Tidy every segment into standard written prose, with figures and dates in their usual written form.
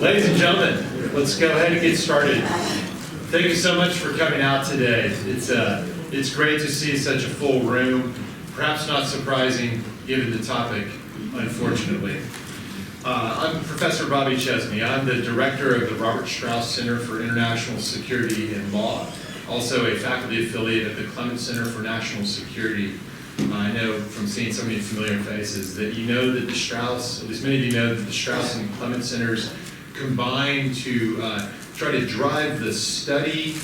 Ladies and gentlemen, let's go ahead and get started. Thank you so much for coming out today. It's great to see such a full room, perhaps not surprising given the topic, unfortunately. I'm Professor Bobby Chesney. I'm the director of the Robert Strauss Center for International Security and Law, also a faculty affiliate at the Clements Center for National Security. I know from seeing so many familiar faces that you know that the Strauss, at least many of you know that the Strauss and Clements Centers combine to try to drive the study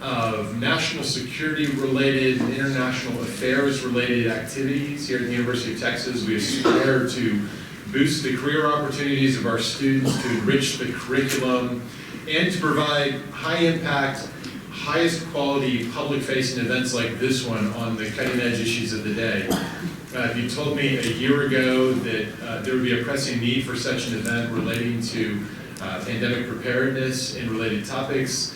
of national security related, international affairs related activities here at the University of Texas. We aspire to boost the career opportunities of our students, to enrich the curriculum, and to provide high impact, highest quality public-facing events like this one on the cutting-edge issues of the day. If you told me a year ago that there would be a pressing need for such an event relating to pandemic preparedness and related topics,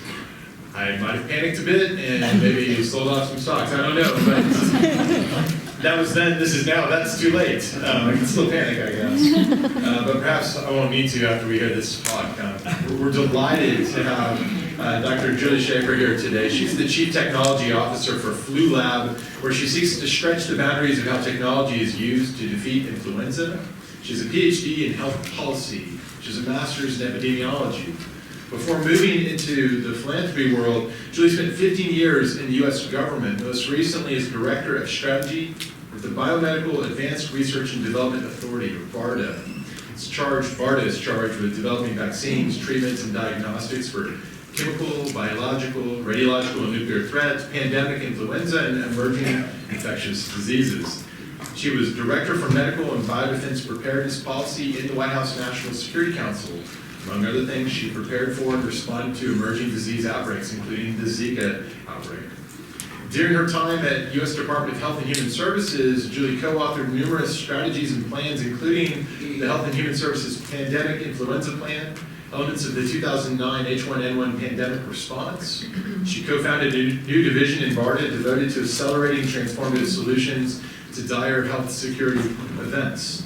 I might have panicked a bit and maybe sold off some stocks. I don't know, but that was then, this is now, that's too late. I can still panic, I guess. But perhaps I won't need to after we hear this talk. We're delighted to have Dr. Julie Schafer here today. She's the Chief Technology Officer for Flu Lab, where she seeks to stretch the boundaries of how technology is used to defeat influenza. She's a PhD in health policy. She's a master's in epidemiology. Before moving into the philanthropy world, Julie spent 15 years in the U.S. government, most recently as Director of Strategy with the Biomedical Advanced Research and Development Authority, or BARDA. BARDA is charged with developing vaccines, treatments, and diagnostics for chemical, biological, radiological, and nuclear threats, pandemic influenza, and emerging infectious diseases. She was Director for Medical and Biodefense Preparedness Policy in the White House National Security Council. Among other things, she prepared for and responded to emerging disease outbreaks, including the Zika outbreak. During her time at U.S. Department of Health and Human Services, Julie co-authored numerous strategies and plans, including the Health and Human Services Pandemic Influenza Plan, elements of the 2009 H1N1 pandemic response. She co-founded a new division in BARDA devoted to accelerating transformative solutions to dire health security events.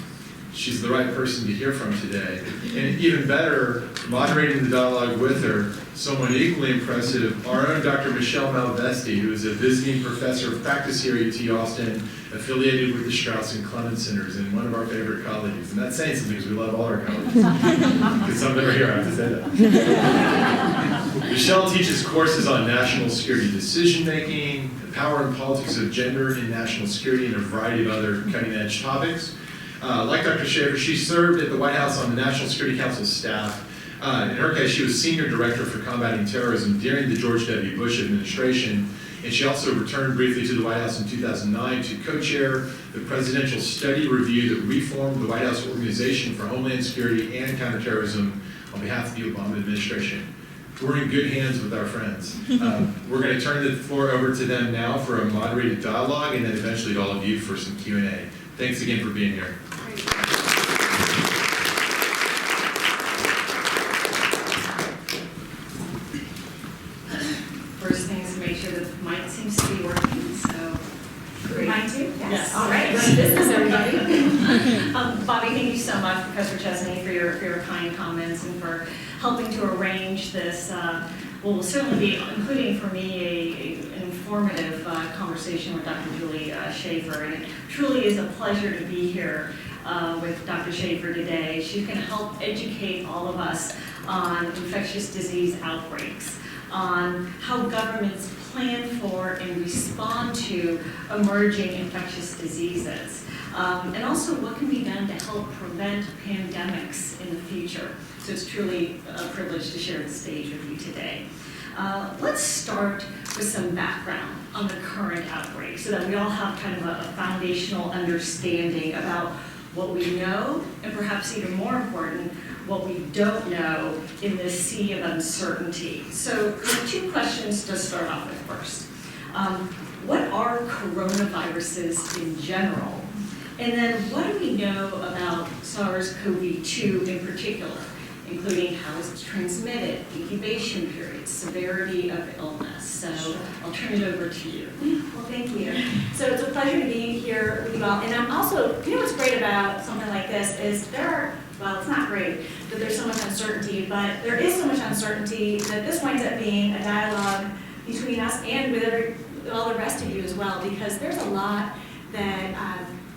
She's the right person to hear from today. And even better, moderating the dialogue with her, someone equally impressive, our own Dr. Michele Malvesti, who is a visiting professor of practice here at UT Austin, affiliated with the Strauss and Clements Centers, and one of our favorite colleagues. And that's saying something because we love all our colleagues. Because some of them are here, I have to say that. Michele teaches courses on national security decision-making, the power and politics of gender in national security, and a variety of other cutting-edge topics. Like Dr. Schafer, she served at the White House on the National Security Council staff. In her case, she was Senior Director for Combating Terrorism during the George W. Bush administration, and she also returned briefly to the White House in 2009 to co-chair the Presidential Study Review that reformed the White House Organization for Homeland Security and Counterterrorism on behalf of the Obama administration. We're in good hands with our friends. We're going to turn the floor over to them now for a moderated dialogue, and then eventually to all of you for some Q&A. Thanks again for being here. First thing is to make sure that the mic seems to be working, so. Mine too? Yes. All right, Good business, everybody. Bobby, thank you so much, Professor Chesney, for your kind comments and for helping to arrange this. Will certainly be, including for me, an informative conversation with Dr. Julie Schafer, and it truly is a pleasure to be here with Dr. Schafer today. She's going to help educate all of us on infectious disease outbreaks, on how governments plan for and respond to emerging infectious diseases, and also what can be done to help prevent pandemics in the future. So it's truly a privilege to share the stage with you today. Let's start with some background on the current outbreak so that we all have kind of a foundational understanding about what we know, and perhaps even more important, what we don't know in this sea of uncertainty. So two questions to start off with first. What are coronaviruses in general? And then what do we know about SARS-CoV-2 in particular, including how it's transmitted, incubation period, severity of illness? So I'll turn it over to you. Well, thank you. So it's a pleasure to be here with you all. And I'm also, you know what's great about something like this is there are well, it's not great that there's so much uncertainty, but there is so much uncertainty that this winds up being a dialogue between us and with all the rest of you as well, because there's a lot that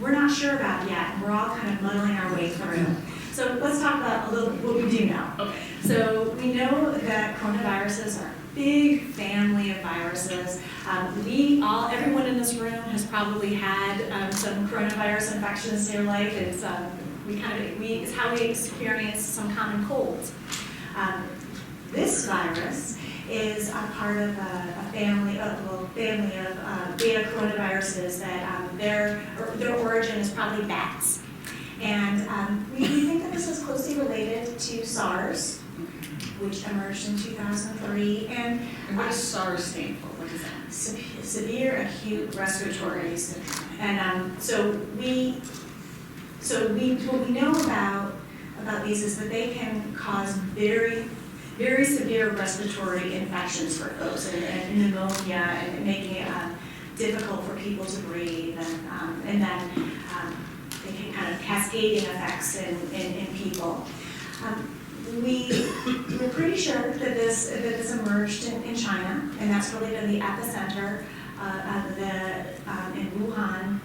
we're not sure about yet, and we're all kind of muddling our way through. So let's talk about a little what we do know. Okay. So we know that coronaviruses are a big family of viruses. Everyone in this room has probably had some coronavirus infections in their life. It's it's how we experience some common colds. This virus is a part of a family of beta coronaviruses that their origin is probably bats. And we think that this is closely related to SARS, which emerged in 2003. And what does SARS stand for? What is that? Severe acute respiratory syndrome. And what we know about these is that they can cause very, very severe respiratory infections for folks, and pneumonia, and making it difficult for people to breathe, and then they can kind of cascading effects in people. We're pretty sure that this emerged in China, and that's really been the epicenter in Wuhan,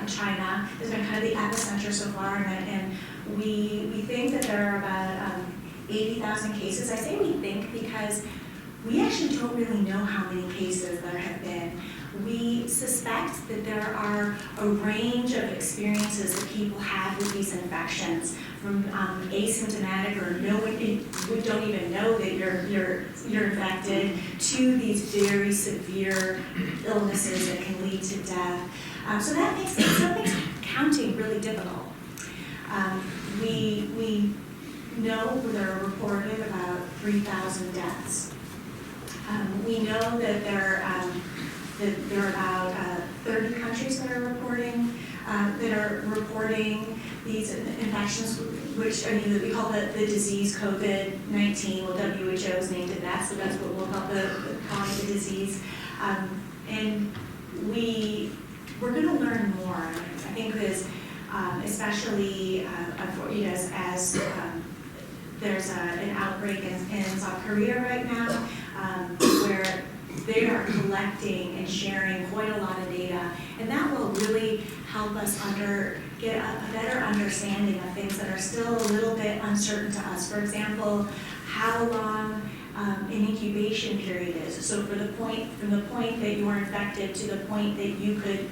in China. Has been kind of the epicenter so far, and we think that there are about 80,000 cases. I say we think because we actually don't really know how many cases there have been. We suspect that there are a range of experiences that people have with these infections, from asymptomatic or we don't even know that you're infected, to these very severe illnesses that can lead to death. So that makes counting really difficult. We know there are reported about 3,000 deaths. We know that there are about 30 countries that are reporting these infections, which we call the disease COVID-19. Well, WHO has named it that, so that's what we'll call calling the disease. And we're going to learn more. I think this, especially as there's an outbreak in South Korea right now, where they are collecting and sharing quite a lot of data, and that will really help us get a better understanding of things that are still a little bit uncertain to us. For example, how long an incubation period is. So from the point that you are infected to the point that you could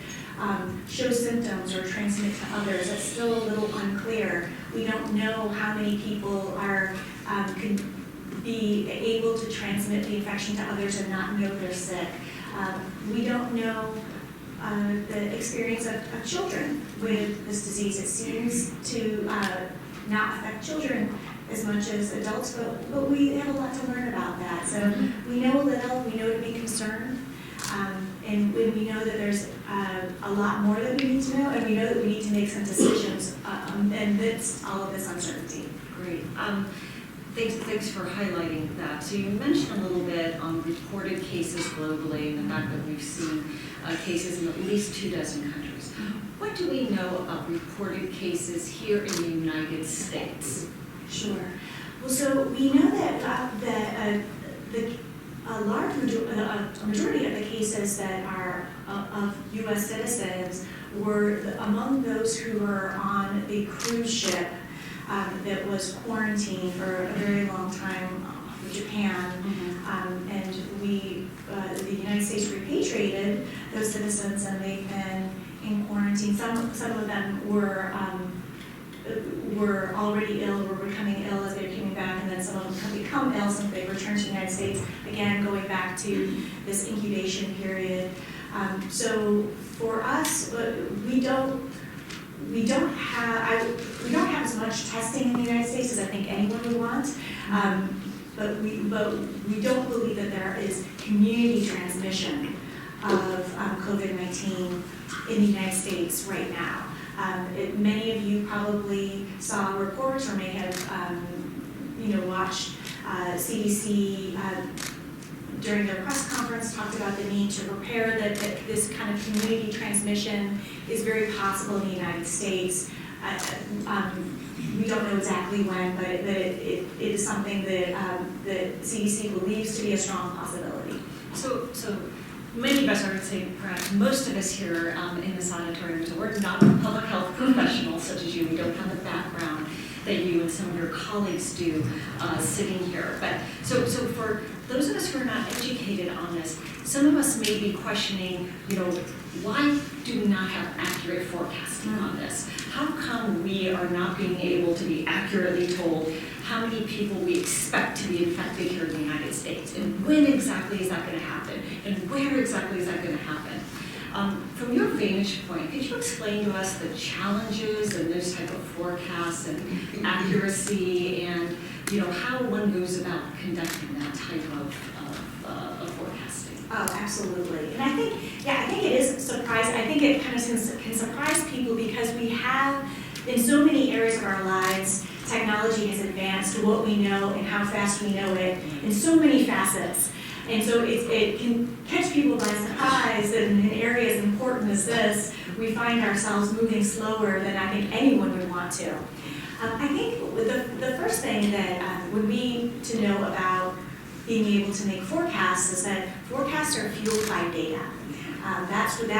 show symptoms or transmit to others, that's still a little unclear. We don't know how many people can be able to transmit the infection to others and not know they're sick. We don't know the experience of children with this disease. It seems to not affect children as much as adults, but we have a lot to learn about that. So we know a little, we know to be concerned, and we know that there's a lot more that we need to know, and we know that we need to make some decisions amidst all of this uncertainty. Great. Thanks for highlighting that. So you mentioned a little bit on reported cases globally, and the fact that we've seen cases in at least 24 countries. What do we know about reported cases here in the United States? Sure. Well, so we know that a majority of the cases that are of U.S. citizens were among those who were on the cruise ship that was quarantined for a very long time in Japan, and the United States repatriated those citizens, and they've been in quarantine. Some of them were already ill, were becoming ill as they were coming back, and then some of them have become ill since they returned to the United States. Again, going back to this incubation period. So for us, we don't have as much testing in the United States as I think anyone would want, but we don't believe that there is community transmission of COVID-19 in the United States right now. Many of you probably saw reports or may have watched CDC during their press conference talked about the need to prepare that this kind of community transmission is very possible in the United States. we don't know exactly when, but it is something that the CDC believes to be a strong possibility. So many of us, I would say perhaps most of us here in this auditorium, so we're not public health professionals such as you. We don't have the background that you and some of your colleagues do sitting here. But so for those of us who are not educated on this, some of us may be questioning, why do we not have accurate forecasting on this? How come we are not being able to be accurately told how many people we expect to be infected here in the United States? And when exactly is that going to happen? And where exactly is that going to happen? From your vantage point, could you explain to us the challenges and those type of forecasts and accuracy and how one goes about conducting that type of forecasting? Oh, absolutely. And I think it is surprising. I think it kind of can surprise people because we have, in so many areas of our lives, technology has advanced to what we know and how fast we know it in so many facets. And so it can catch people by surprise that in an area as important as this, we find ourselves moving slower than I think anyone would want to. I think the first thing that would be to know about being able to make forecasts is that forecasts are fueled by data. That's the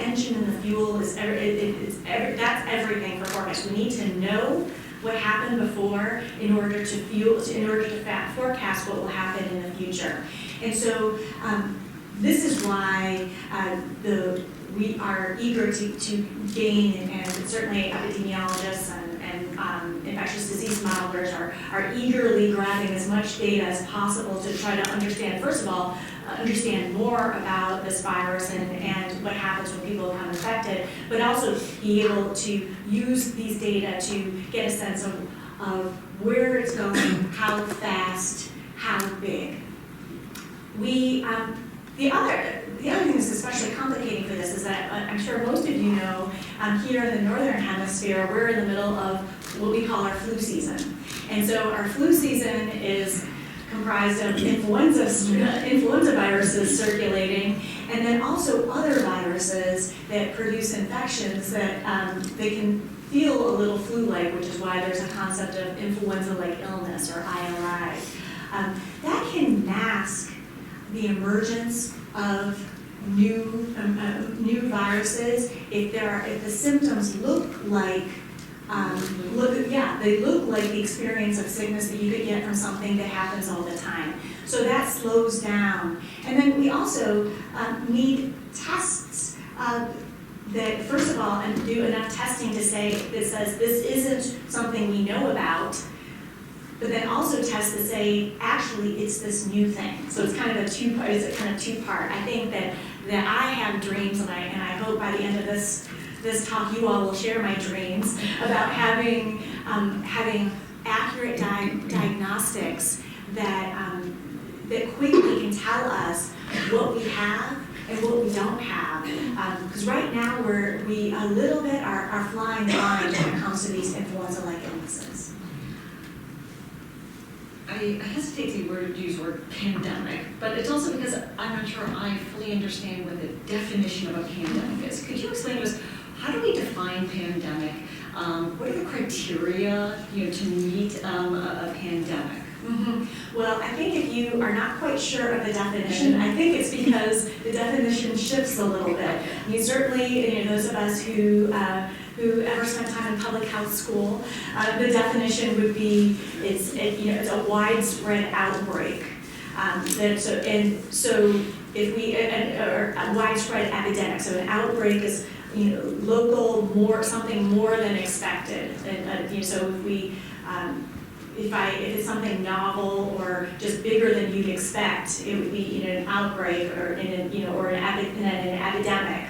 engine and the fuel. That's everything for forecasts. We need to know what happened before in order to forecast what will happen in the future. And so this is why we are eager to gain, and certainly epidemiologists and infectious disease modelers are eagerly grabbing as much data as possible to try to understand, first of all, understand more about this virus and what happens when people become infected, but also be able to use these data to get a sense of where it's going, how fast, how big. The other thing that's especially complicating for this is that I'm sure most of you know, here in the Northern Hemisphere, we're in the middle of what we call our flu season. And so our flu season is comprised of influenza viruses circulating, and then also other viruses that produce infections that they can feel a little flu-like, which is why there's a concept of influenza-like illness, or ILI. That can mask the emergence of new viruses if the symptoms look like they look like the experience of sickness that you could get from something that happens all the time. So that slows down. And then we also need tests that, first of all, do enough testing that says this isn't something we know about, but then also tests that say, actually, it's this new thing. So it's kind of a two-part. I think that I have dreams, and I hope by the end of this talk, you all will share my dreams about having accurate diagnostics that quickly can tell us what we have and what we don't have. Because right now we a little bit are flying blind when it comes to these influenza-like illnesses. I hesitate to use the word pandemic, but it's also because I'm not sure I fully understand what the definition of a pandemic is. Could you explain to us, how do we define pandemic? What are the criteria to meet a pandemic? Mm-hmm. Well, I think if you are not quite sure of the definition, I think it's because the definition shifts a little bit. I mean, certainly, those of us who ever spent time in public health school, the definition would be it's a widespread outbreak. So if we or a widespread epidemic. So an outbreak is local, something more than expected. And so if we if it's something novel or just bigger than you'd expect, it would be an outbreak or an epidemic.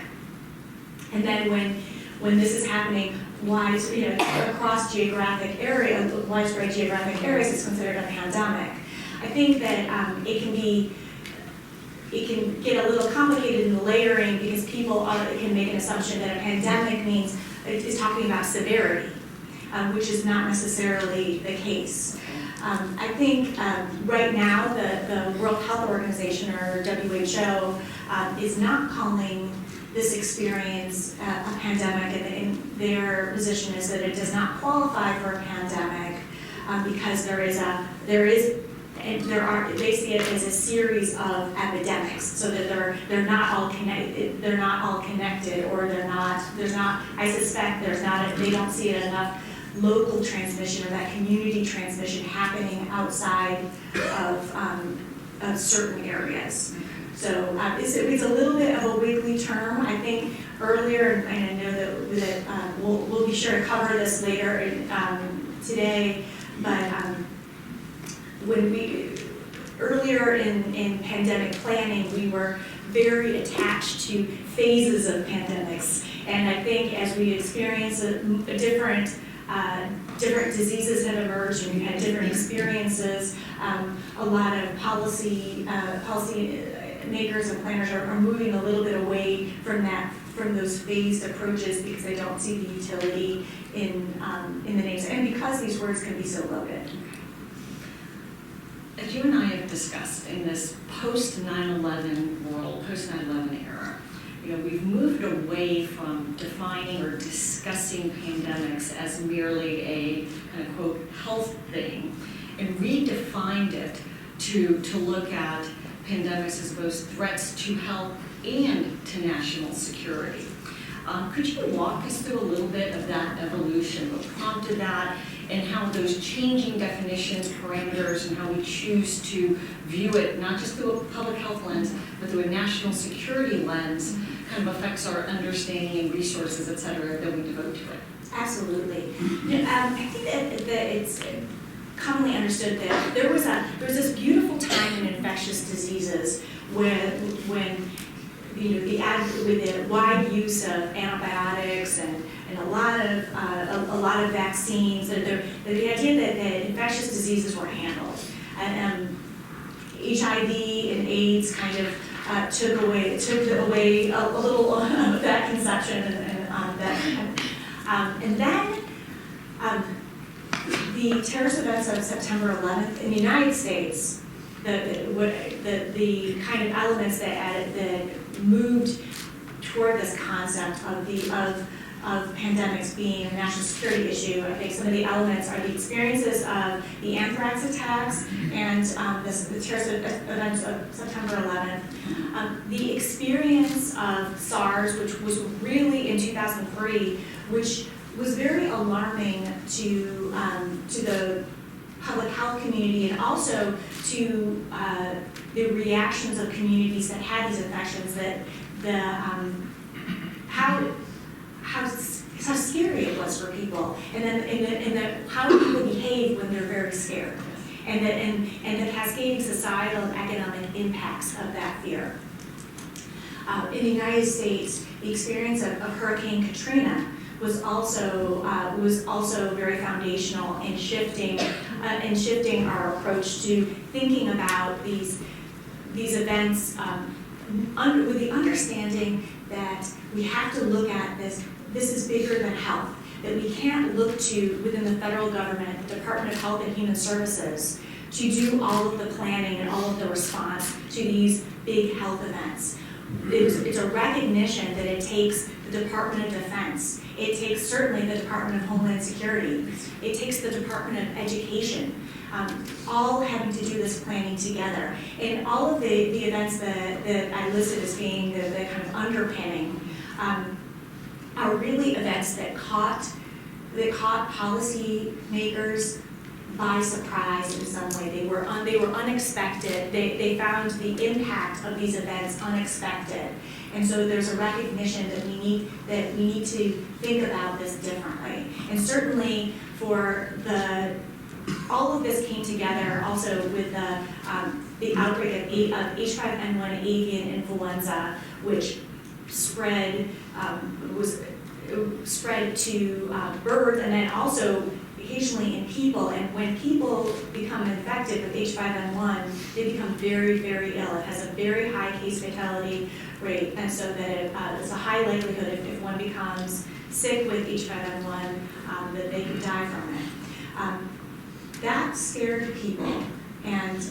And then when this is happening across geographic area, widespread geographic areas, it's considered a pandemic. I think that it can get a little complicated in the layering because people can make an assumption that a pandemic is talking about severity, which is not necessarily the case. I think right now the World Health Organization, or WHO, is not calling this experience a pandemic, and their position is that it does not qualify for a pandemic because they see it as a series of epidemics, so that they're not all connected. They're not all connected, or there's not. I suspect they don't see it enough local transmission or that community transmission happening outside of certain areas. So it's a little bit of a wiggly term. I think earlier, and I know that we'll be sure to cover this later today, but earlier in pandemic planning, we were very attached to phases of pandemics. And I think as we experience different diseases have emerged, and we've had different experiences, a lot of policy makers and planners are moving a little bit away from those phased approaches, because they don't see the utility in the names, and because these words can be so loaded. As you and I have discussed in this post-9/11 world, post-9/11 era, we've moved away from defining or discussing pandemics as merely a kind of quote health thing, and redefined it to look at pandemics as both threats to health and to national security. Could you walk us through a little bit of that evolution, what prompted that, and how those changing definitions, parameters, and how we choose to view it, not just through a public health lens, but through a national security lens, kind of affects our understanding and resources, et cetera, that we devote to it? Absolutely. I think that it's commonly understood that there was this beautiful time in infectious diseases when with the wide use of antibiotics and a lot of vaccines, the idea that infectious diseases were handled, and HIV and AIDS kind of took away a little of that conception and then the terrorist events of September 11th in the United States, the kind of elements that moved toward this concept of pandemics being a national security issue. I think some of the elements are the experiences of the anthrax attacks and the terrorist events of September 11th. The experience of SARS, which was really in 2003, which was very alarming to the public health community, and also to the reactions of communities that had these infections, how scary it was for people, and then how do people behave when they're very scared, and the cascading societal and economic impacts of that fear. In the United States, the experience of Hurricane Katrina was also very foundational in shifting our approach to thinking about these events with the understanding that we have to look at this is bigger than health, that we can't look to within the federal government, the Department of Health and Human Services, to do all of the planning and all of the response to these big health events. It's a recognition that it takes the Department of Defense, it takes certainly the Department of Homeland Security, it takes the Department of Education, all having to do this planning together. And all of the events that I listed as being the kind of underpinning are really events that caught policy makers by surprise in some way. They were unexpected. They found the impact of these events unexpected, and so there's a recognition that we need to think about this differently. And certainly all of this came together also with the outbreak of H5N1 avian influenza, which spread to birds, and then also occasionally in people. And when people become infected with H5N1, they become very, very ill. It has a very high case fatality rate, and so that it's a high likelihood if one becomes sick with H5N1 that they could die from it. that scared people and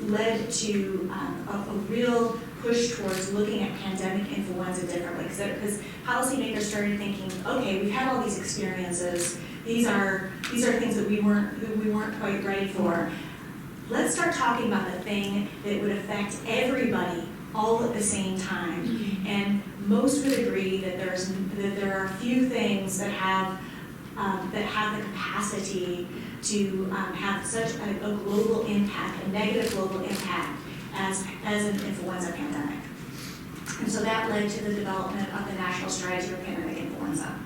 led to a real push towards looking at pandemic influenza differently. Because policymakers started thinking, okay, we've had all these experiences. These are things that we weren't quite ready for. Let's start talking about the thing that would affect everybody all at the same time. And most would agree that there are a few things that have the capacity to have such a global impact, a negative global impact, as an influenza pandemic. And so that led to the development of the National Strategy for Pandemic Influenza,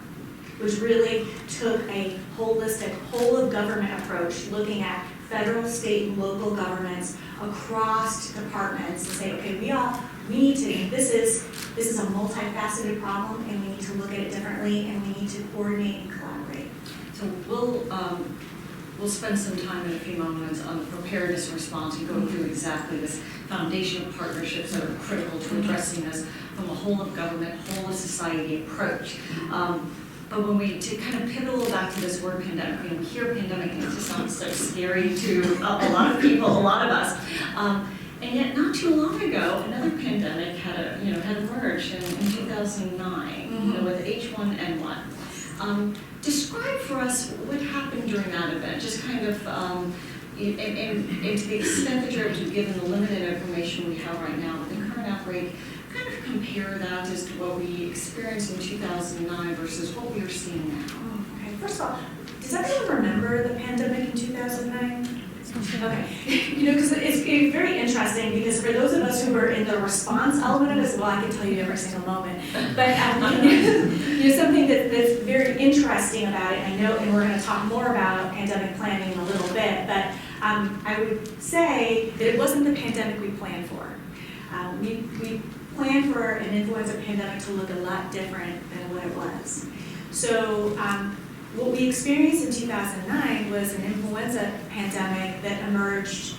which really took a holistic, whole of government approach, looking at federal, state, and local governments across departments to say, okay, we need to, this is a multifaceted problem, and we need to look at it differently, and we need to coordinate and collaborate. So we'll spend some time in a few moments on the preparedness response and go through exactly this foundation of partnerships that are critical to addressing this from a whole of government, whole of society approach. But when to kind of pivot a little back to this word pandemic, we hear pandemic and it just sounds so scary to a lot of people, a lot of us. And yet not too long ago, another pandemic had emerged in 2009 with H1N1. Describe for us what happened during that event, just kind of, and to the extent that you're able to, given the limited information we have right now with the current outbreak, kind of compare that as to what we experienced in 2009 versus what we are seeing now. Okay, first of all, does everyone remember the pandemic in 2009? Okay, because it's very interesting, because for those of us who were in the response element of this, well, I can tell you every single moment, but something that's very interesting about it, I know, and we're going to talk more about pandemic planning in a little bit, but I would say that it wasn't the pandemic we planned for. We planned for an influenza pandemic to look a lot different than what it was. So what we experienced in 2009 was an influenza pandemic that emerged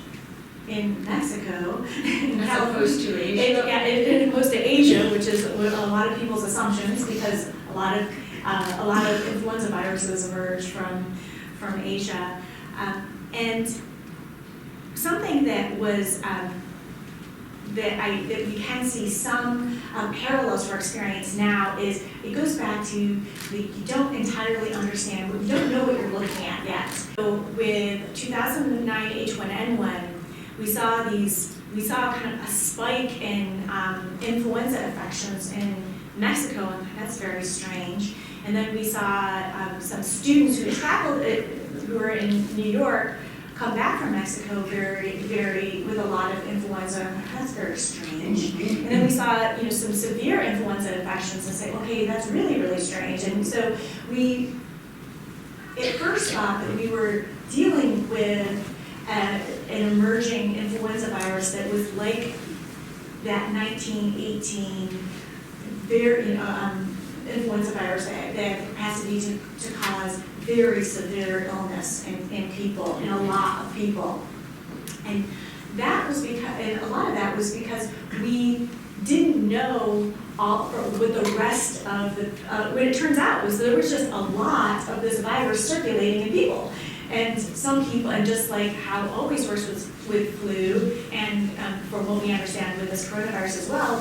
in Mexico. As opposed to Asia. As opposed to Asia, which is a lot of people's assumptions, because a lot of influenza viruses emerged from Asia. And something that was that we can see some parallels to our experience now is it goes back to you don't entirely understand, you don't know what you're looking at yet. So with 2009 H1N1, we saw kind of a spike in influenza infections in Mexico, and that's very strange. And then we saw some students who were in New York come back from Mexico with a lot of influenza. That's very strange. And then we saw some severe influenza infections and say, okay, that's really, really strange. And so we at first thought that we were dealing with an emerging influenza virus that was like that 1918 influenza virus that had the capacity to cause very severe illness in people, in a lot of people. And that was because, a lot of that was because we didn't know with the rest of the, what it turns out was there was just a lot of this virus circulating in people. And some people, and just like how it always works with flu, and from what we understand with this coronavirus as well,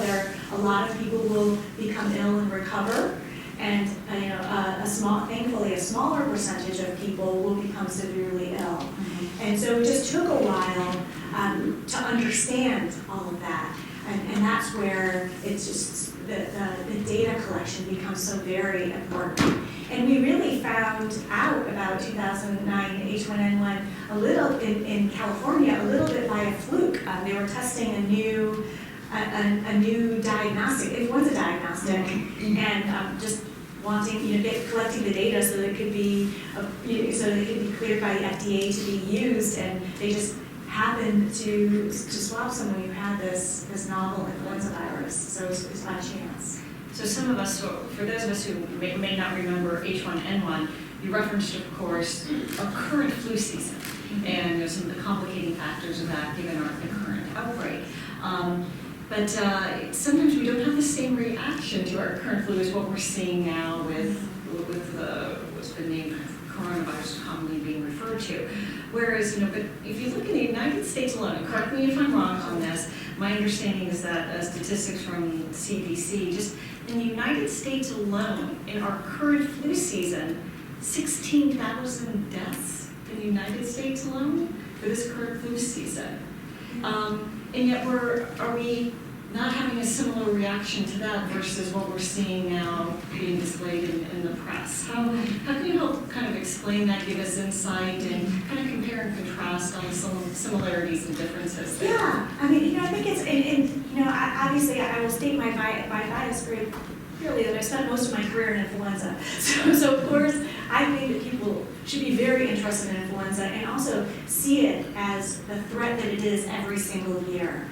a lot of people will become ill and recover. And thankfully, a smaller percentage of people will become severely ill. Mm-hmm. And so it just took a while to understand all of that. And that's where it's just the data collection becomes so very important. And we really found out about 2009 H1N1 a little in California, a little bit by a fluke. They were testing a new diagnostic, influenza diagnostic, and just wanting, collecting the data so that it could be, cleared by the FDA to be used, and they just happened to swab someone who had this novel influenza virus. So it was by chance. So some of us, for those of us who may not remember H1N1, you referenced, of course, a current flu season, and some of the complicating factors of that given the current outbreak. But sometimes we don't have the same reaction to our current flu as what we're seeing now with with what's been named coronavirus commonly being referred to. Whereas, but if you look in the United States alone, and correct me if I'm wrong on this, my understanding is that statistics from CDC, just in the United States alone, in our current flu season, 16,000 deaths in the United States alone for this current flu season. And yet are we not having a similar reaction to that versus what we're seeing now being displayed in the press? How can you help kind of explain that, give us insight, and kind of compare and contrast on some similarities and differences there? Yeah, I mean, I think it's, obviously I will state my bias very clearly that I spent most of my career in influenza. So of course, I think that people should be very interested in influenza and also see it as the threat that it is every single year.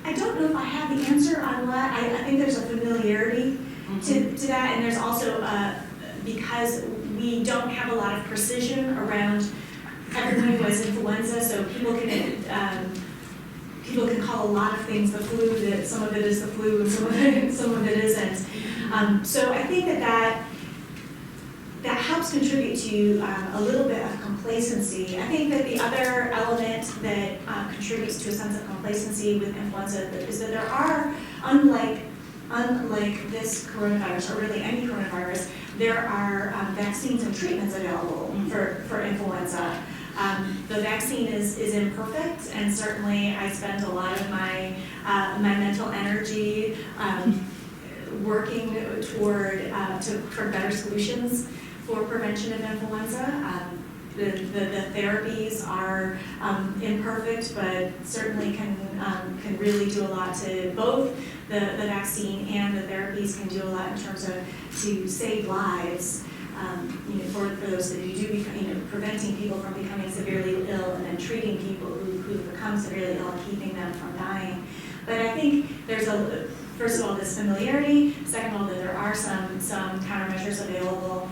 I don't know if I have the answer on what, I think there's a familiarity to that, and there's also, because we don't have a lot of precision around everyone who has influenza, so people can call a lot of things the flu, that some of it is the flu and some of it isn't. So I think that helps contribute to a little bit of complacency. I think that the other element that contributes to a sense of complacency with influenza is that there are, unlike this coronavirus, or really any coronavirus, there are vaccines and treatments available for influenza. The vaccine is imperfect, and certainly I spend a lot of my mental energy working toward better solutions for prevention of influenza. The therapies are imperfect, but certainly can really do a lot to both the vaccine and the therapies can do a lot in terms of to save lives. For those that you do become, preventing people from becoming severely ill and then treating people who become severely ill and keeping them from dying. But I think there's first of all, this familiarity. Second of all, that there are some countermeasures available.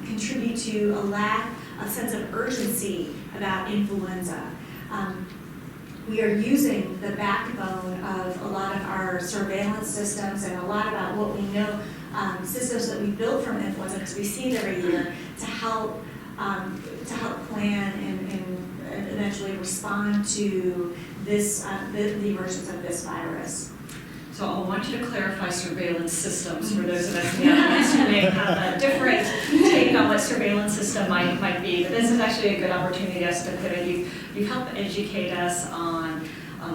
Contribute to a lack of sense of urgency about influenza. We are using the backbone of a lot of our surveillance systems and a lot about what we know, systems that we built from influenza, because we see it every year, to help plan and eventually respond to this the emergence of this virus. So I want you to clarify surveillance systems for those of us in the audience who may have a different take on what surveillance system might be. But this is actually a good opportunity as to put it. You've helped educate us on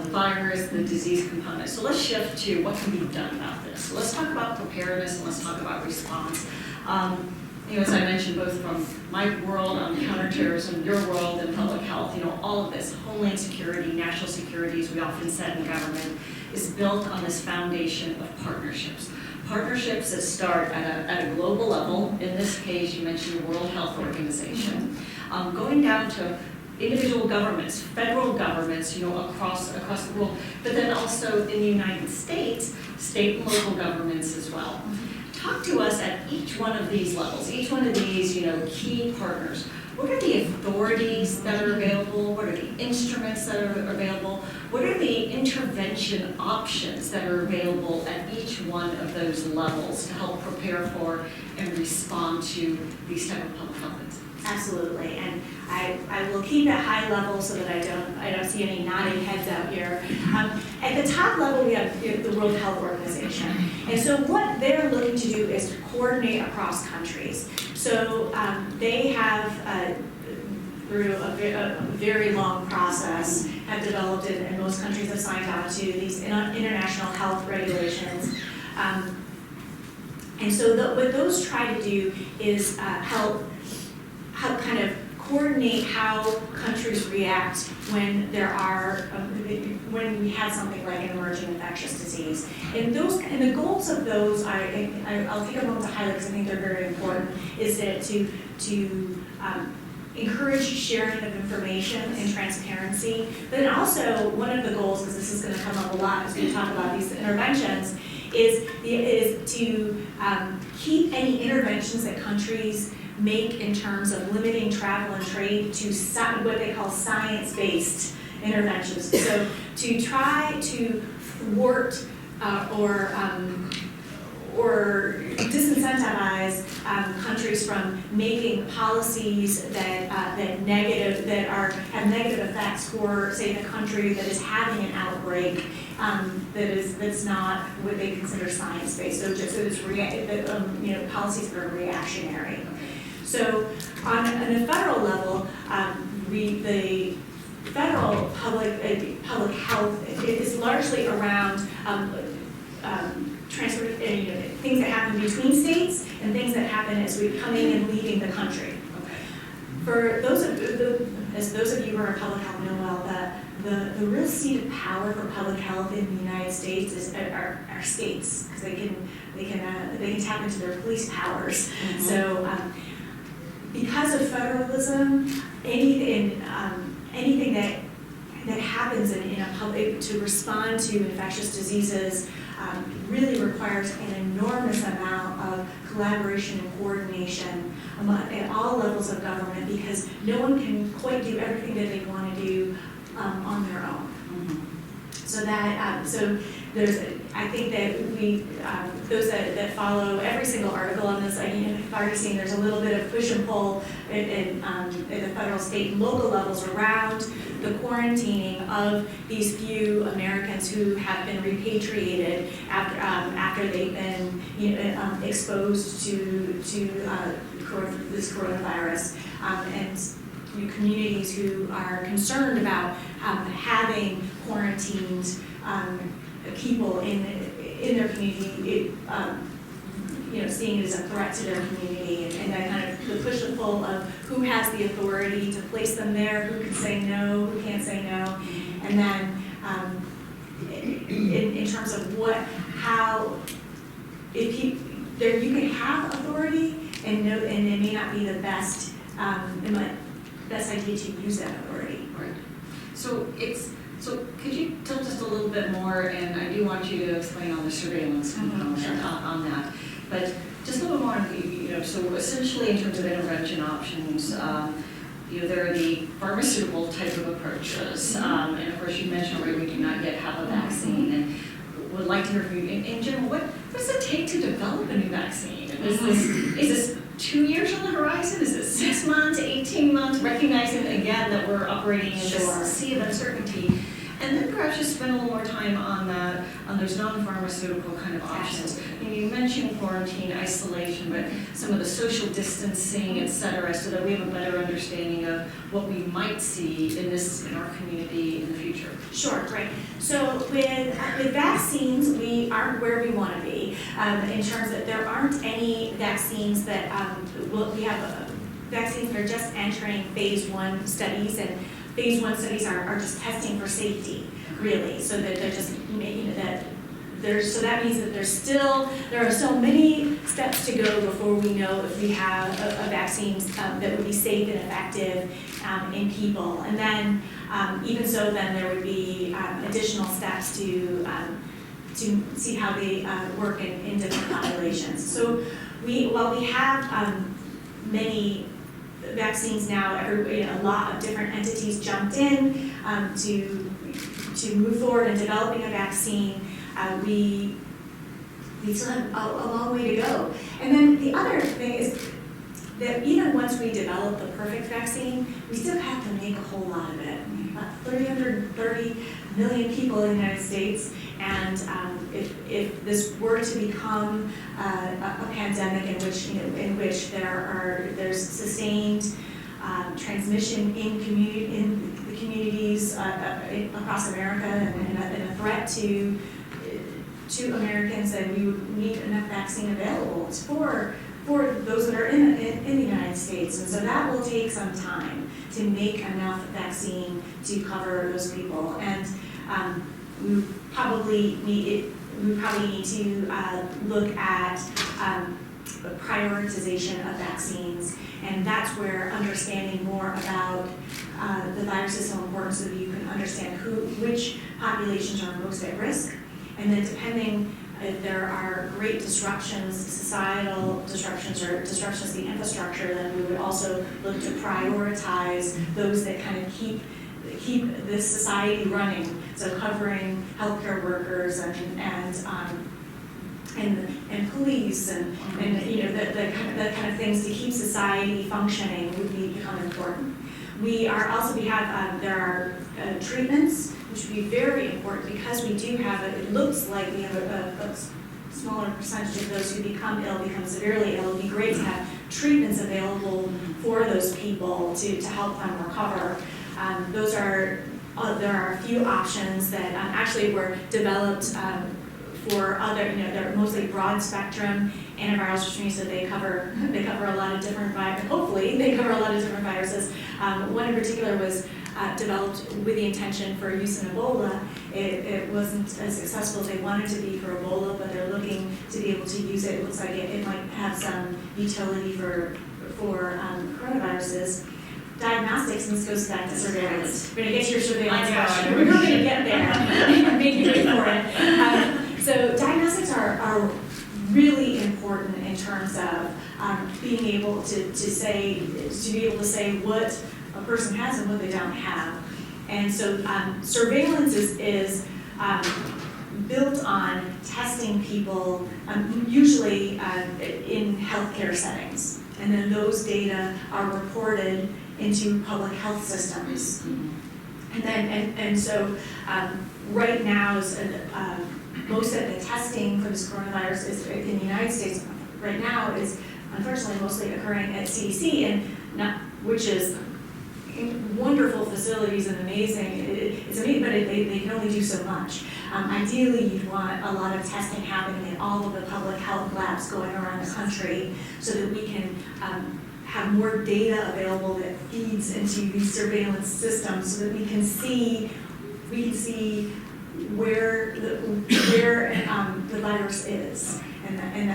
the virus, the disease component. So let's shift to what can be done about this. So let's talk about preparedness and let's talk about response. As I mentioned, both from my world on counterterrorism, your world in public health, all of this, homeland security, national security, as we often said in government, is built on this foundation of partnerships. Partnerships that start at a global level. In this case, you mentioned the World Health Organization, going down to individual governments, federal governments, across the world, but then also in the United States, state and local governments as well. Talk to us at each one of these levels, each one of these, key partners. What are the authorities that are available? What are the instruments that are available? What are the intervention options that are available at each one of those levels to help prepare for and respond to these type of public health incidents? Absolutely, and I will keep it high level so that I don't see any nodding heads out here. At the top level, we have the World Health Organization, and so what they're looking to do is to coordinate across countries. So they have, through a very long process, have developed it, and most countries have signed on to these international health regulations. And so what those try to do is help kind of coordinate how countries react when when we have something like an emerging infectious disease. And the goals of those I'll take a moment to highlight because I think they're very important, is that to encourage sharing of information and transparency. But then also one of the goals, because this is going to come up a lot as we talk about these interventions, is to keep any interventions that countries make in terms of limiting travel and trade to what they call science-based interventions. So to try to thwart or disincentivize countries from making policies that have negative effects for, say, the country that is having an outbreak that's not what they consider science-based. So it's policies that are reactionary. So on a federal level, the federal public health is largely around things that happen between states and things that happen as we come in and leaving the country. For those of you who are in public health know well that the real seat of power for public health in the United States are states, because they can tap into their police powers. Mm-hmm. So because of federalism, anything that happens in a public to respond to infectious diseases really requires an enormous amount of collaboration and coordination at all levels of government, because no one can quite do everything that they want to do on their own. Mm-hmm. So I think that those that follow every single article on this, I've already seen there's a little bit of push and pull at the federal, state, and local levels around the quarantining of these few Americans who have been repatriated after they've been exposed to this coronavirus, and communities who are concerned about having quarantined people in their community, seeing it as a threat to their community, and that kind of the push and pull of who has the authority to place them there, who can say no, who can't say no, and then in terms of you can have authority and it may not be the best idea to use that authority. Right. So could you tell just a little bit more, and I do want you to explain on the surveillance component on that, but just a little more, so essentially in terms of intervention options, there are the pharmaceutical type of approaches, and of course you mentioned already we do not yet have a vaccine, and would like to hear from you in general, what does it take to develop a new vaccine? Is this 2 years on the horizon? Is it 6 months, 18 months, recognizing again that we're operating in this sea of uncertainty? And then perhaps just spend a little more time on those non-pharmaceutical kind of options. You mentioned quarantine, isolation, but some of the social distancing, et cetera, so that we have a better understanding of what we might see in our community in the future. Sure, great. So with vaccines, we aren't where we want to be in terms that there aren't any vaccines that we have vaccines that are just entering phase 1 studies, and phase 1 studies are just testing for safety, really. So that they're just making that so that means that there are so many steps to go before we know if we have a vaccine that would be safe and effective in people. And then even so, then there would be additional steps to see how they work in different populations. So while we have many vaccines now, a lot of different entities jumped in to move forward in developing a vaccine. We still have a long way to go. And then the other thing is that even once we develop the perfect vaccine, we still have to make a whole lot of it. About 330 million people in the United States, and if this were to become a pandemic in which there's sustained transmission in the communities across America, and a threat to Americans, then we would need enough vaccine available for those that are in the United States. And so that will take some time to make enough vaccine to cover those people. And we probably need to look at prioritization of vaccines, and that's where understanding more about the virus is so important, so that you can understand which populations are most at risk. And then depending if there are great disruptions, societal disruptions, or disruptions to the infrastructure, then we would also look to prioritize those that kind of keep this society running. So covering healthcare workers and and police and you know, the kind of things to keep society functioning would become important. There are treatments, which would be very important because we do have, it looks like we have a smaller percentage of those who become severely ill. It would be great to have treatments available for those people to help them recover. There are a few options that actually were developed for other, you know, they're mostly broad spectrum antivirals, which means that they cover a lot of different viruses. Hopefully, they cover a lot of different viruses. One in particular was developed with the intention for use in Ebola. It wasn't as successful as they wanted to be for Ebola, but they're looking to be able to use it. It looks like it might have some utility for coronaviruses. Diagnostics, and this goes back to surveillance. We're going to get to your surveillance question. We're going to get there. Make you wait for it. So diagnostics are really important in terms of being able to be able to say what a person has and what they don't have. And so surveillance is built on testing people, usually in healthcare settings. And then those data are reported into public health systems. And so right now, most of the testing for this coronavirus is in the United States right now is unfortunately mostly occurring at CDC, which is wonderful facilities and amazing. It's amazing, but they can only do so much. Ideally, you'd want a lot of testing happening in all of the public health labs going around the country so that we can have more data available that feeds into these surveillance systems so that we can see where the virus is.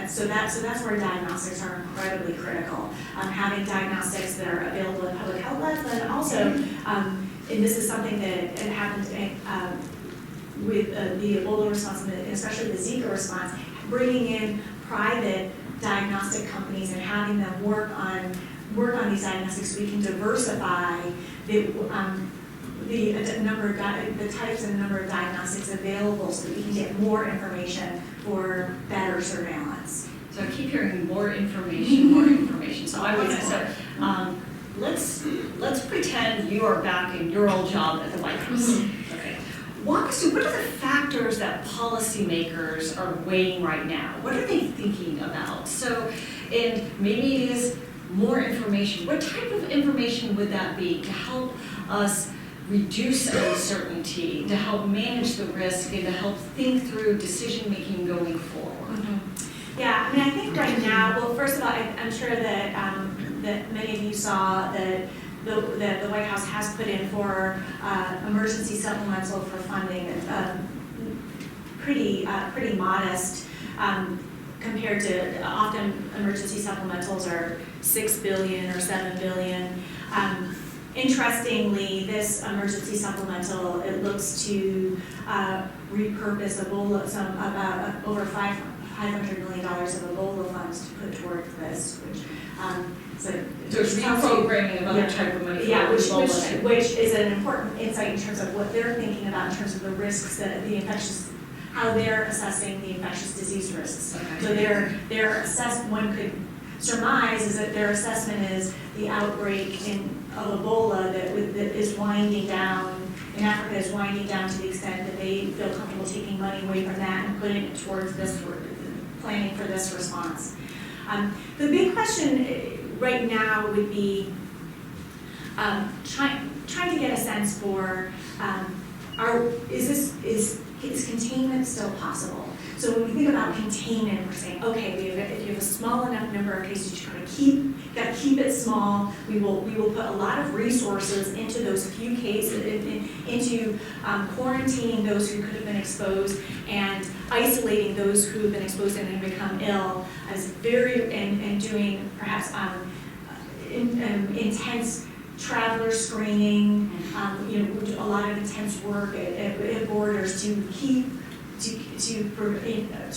So that's where diagnostics are incredibly critical. Having diagnostics that are available in public health labs, but also, and this is something that happened with the Ebola response, and especially the Zika response, bringing in private diagnostic companies and having them work on these diagnostics so we can diversify the types and number of diagnostics available so that we can get more information for better surveillance. So I keep hearing more information. So I would say, let's pretend you are back in your old job at the White House. Okay. Walk us through, what are the factors that policymakers are weighing right now? What are they thinking about? So, and maybe it is more information. What type of information would that be to help us reduce uncertainty, to help manage the risk, and to help think through decision-making going forward? Yeah, I mean, I think right now, well, first of all, I'm sure that that many of you saw that the White House has put in for emergency supplemental for funding, pretty modest compared to often emergency supplementals are $6 billion or $7 billion. Interestingly, this emergency supplemental, it looks to repurpose Ebola, about over $500 million of Ebola funds to put towards this, which so it's reprogramming of other type of money for Ebola. Which is an important insight in terms of what they're thinking about in terms of the risks that the infectious, how they're assessing the infectious disease risks. Okay. So their assessment, one could surmise, is that their assessment is the outbreak of Ebola that is winding down in Africa, is winding down to the extent that they feel comfortable taking money away from that and putting it towards this, planning for this response. The big question right now would be trying to get a sense for is containment still possible? So when we think about containment, we're saying, okay, if you have a small enough number of cases, you got to keep it small. We will put a lot of resources into those few cases, into quarantining those who could have been exposed and isolating those who have been exposed and have become ill as and doing perhaps intense traveler screening, a lot of intense work at borders to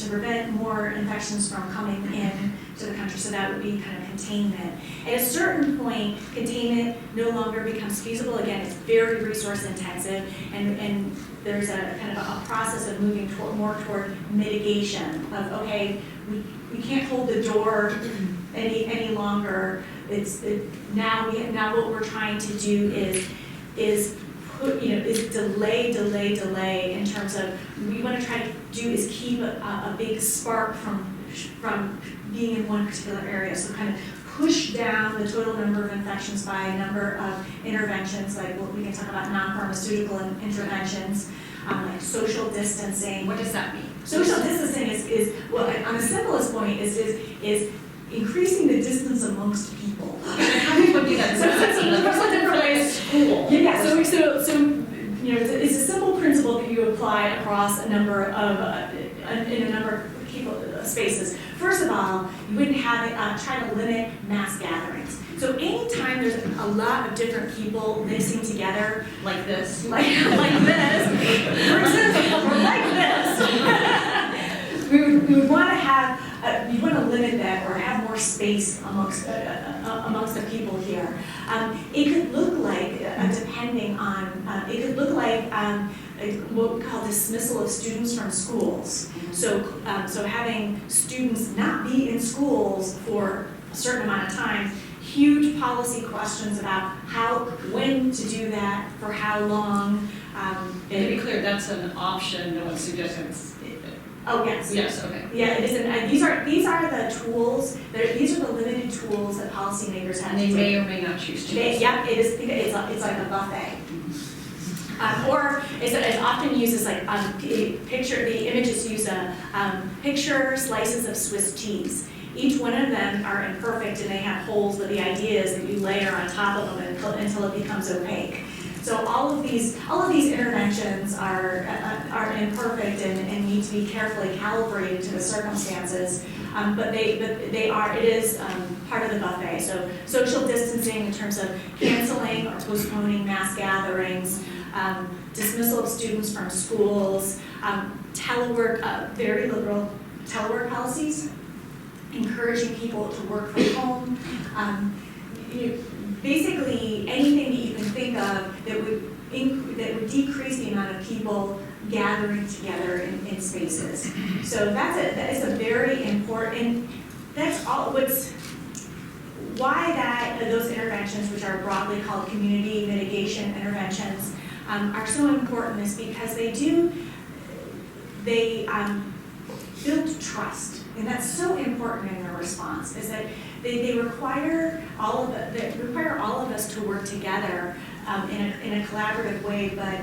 prevent more infections from coming in to the country. So that would be kind of containment. At a certain point, containment no longer becomes feasible. Again, it's very resource intensive, and there's a kind of a process of moving more toward mitigation of, okay, we can't hold the door any longer. Now what we're trying to do is delay in terms of, we want to try to do is keep a big spark from being in one particular area. So kind of push down the total number of infections by a number of interventions, like we can talk about non-pharmaceutical interventions, like social distancing. What does that mean? Social distancing is well, on the simplest point, is increasing the distance amongst people. How do you do that? So it's a different way. School. Yeah. So it's a simple principle that you apply across a number of in a number of people spaces. First of all, you wouldn't have it try to limit mass gatherings. So anytime there's a lot of different people mixing together, Like this. like this, for example, or like this, we would want to have, you want to limit that or have more space amongst the people here. It could look like, depending on, it could look like what we call dismissal of students from schools. So having students not be in schools for a certain amount of time, huge policy questions about when to do that, for how long. To be clear, that's an option, no one's suggesting it's. Oh, yes. Yes, okay. Yeah, it is. These are the tools. These are the limited tools that policymakers have. And they to may take. or may not choose to. Yep, it is. It's like a buffet. Or it's often used as like picture. The images use picture slices of Swiss cheese. Each one of them are imperfect and they have holes, but the idea is that you layer on top of them until it becomes opaque. So all of these interventions are imperfect and need to be carefully calibrated to the circumstances. But it is part of the buffet. So social distancing in terms of canceling or postponing mass gatherings, dismissal of students from schools, telework, very liberal telework policies, encouraging people to work from home. Basically anything that you can think of that would decrease the amount of people gathering together in spaces. So that is a very important. That's all. Why those interventions, which are broadly called community mitigation interventions, are so important is because they build trust. And that's so important in their response, is that they require all of us to work together in a collaborative way, but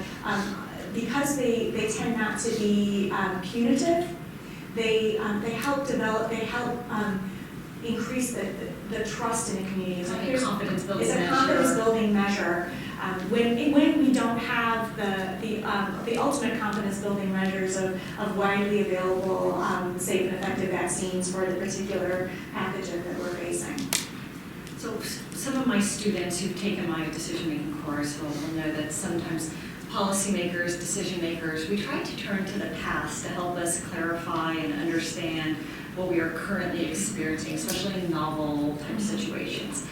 because they tend not to be punitive, they help increase the trust in the community. It's like a confidence building measure. It's a confidence building measure. When we don't have the ultimate confidence building measures of widely available safe and effective vaccines for the particular pathogen that we're facing. So some of my students who've taken my decision-making course will know that sometimes policymakers, decision makers, we try to turn to the past to help us clarify and understand what we are currently experiencing, especially in novel type situations.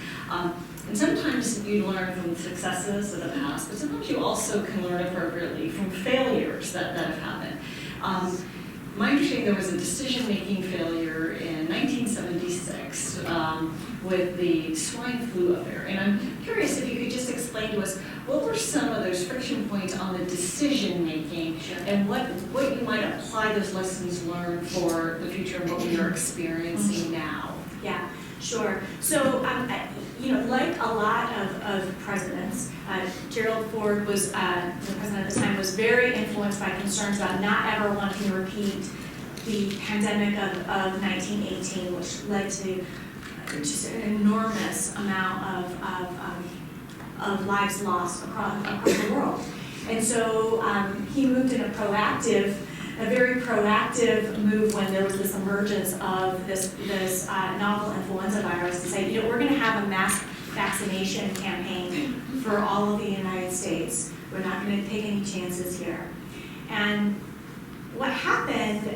And sometimes you learn from the successes of the past, but sometimes you also can learn appropriately from failures that have happened. My understanding, there was a decision-making failure in 1976 with the swine flu affair. And I'm curious if you could just explain to us what were some of those friction points on the decision-making and what you might apply those lessons learned for the future and what we are experiencing now. Yeah, sure. So, like a lot of presidents, Gerald Ford was, the president at the time, was very influenced by concerns about not ever wanting to repeat the pandemic of 1918, which led to just an enormous amount of lives lost across the world. And so he moved in a very proactive move when there was this emergence of this novel influenza virus to say, we're going to have a mass vaccination campaign for all of the United States. We're not going to take any chances here. And what happened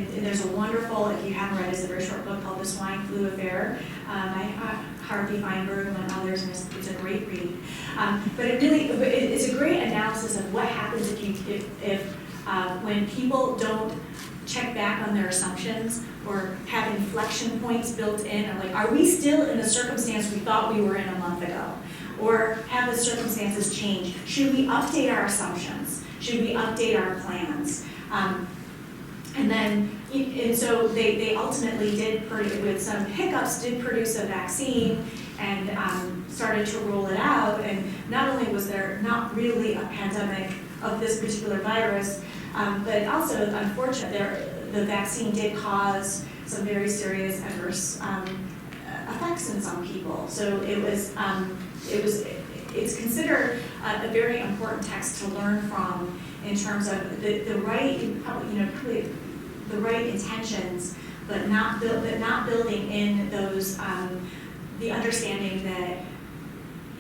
and there's a wonderful, if you haven't read it, it's a very short book called The Swine Flu Affair by Harvey Feinberg, among others, and it's a great read. But it's a great analysis of what happens if when people don't check back on their assumptions or have inflection points built in, or like, are we still in the circumstance we thought we were in a month ago? Or have the circumstances changed? Should we update our assumptions? Should we update our plans? And so they ultimately did, with some hiccups, did produce a vaccine and started to roll it out. And not only was there not really a pandemic of this particular virus, but also, unfortunately, the vaccine did cause some very serious adverse effects in some people. So it's considered a very important text to learn from in terms of the right, probably the right intentions, but not building in those the understanding that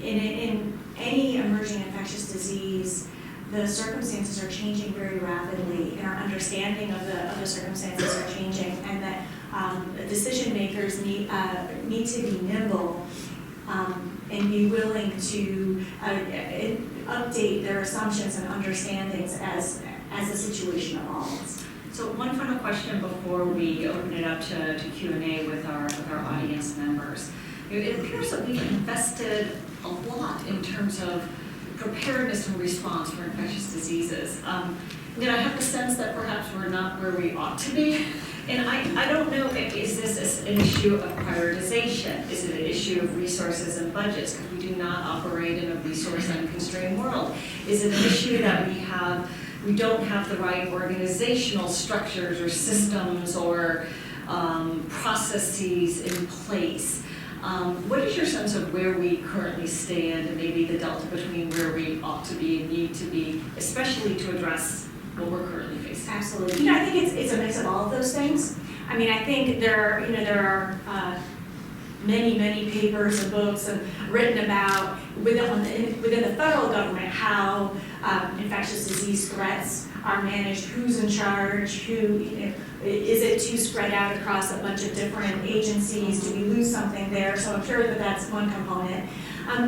in any emerging infectious disease, the circumstances are changing very rapidly, and our understanding of the circumstances are changing, and that decision makers need to be nimble and be willing to update their assumptions and understandings as the situation evolves. So one final question before we open it up to Q&A with our audience members. It appears that we've invested a lot in terms of preparedness and response for infectious diseases. I have the sense that perhaps we're not where we ought to be. And I don't know, is this an issue of prioritization? Is it an issue of resources and budgets? Because we do not operate in a resource unconstrained world. Is it an issue that we don't have the right organizational structures or systems or processes in place? What is your sense of where we currently stand and maybe the delta between where we ought to be and need to be, especially to address what we're currently facing? Absolutely. I think it's a mix of all of those things. I mean, I think there are many papers and books written about within the federal government how infectious disease threats are managed, who's in charge, is it too spread out across a bunch of different agencies? Do we lose something there? So I'm sure that that's one component.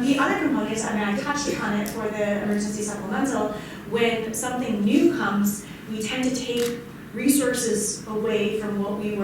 The other component is, I touched upon it for the emergency supplemental. When something new comes, we tend to take resources away from what we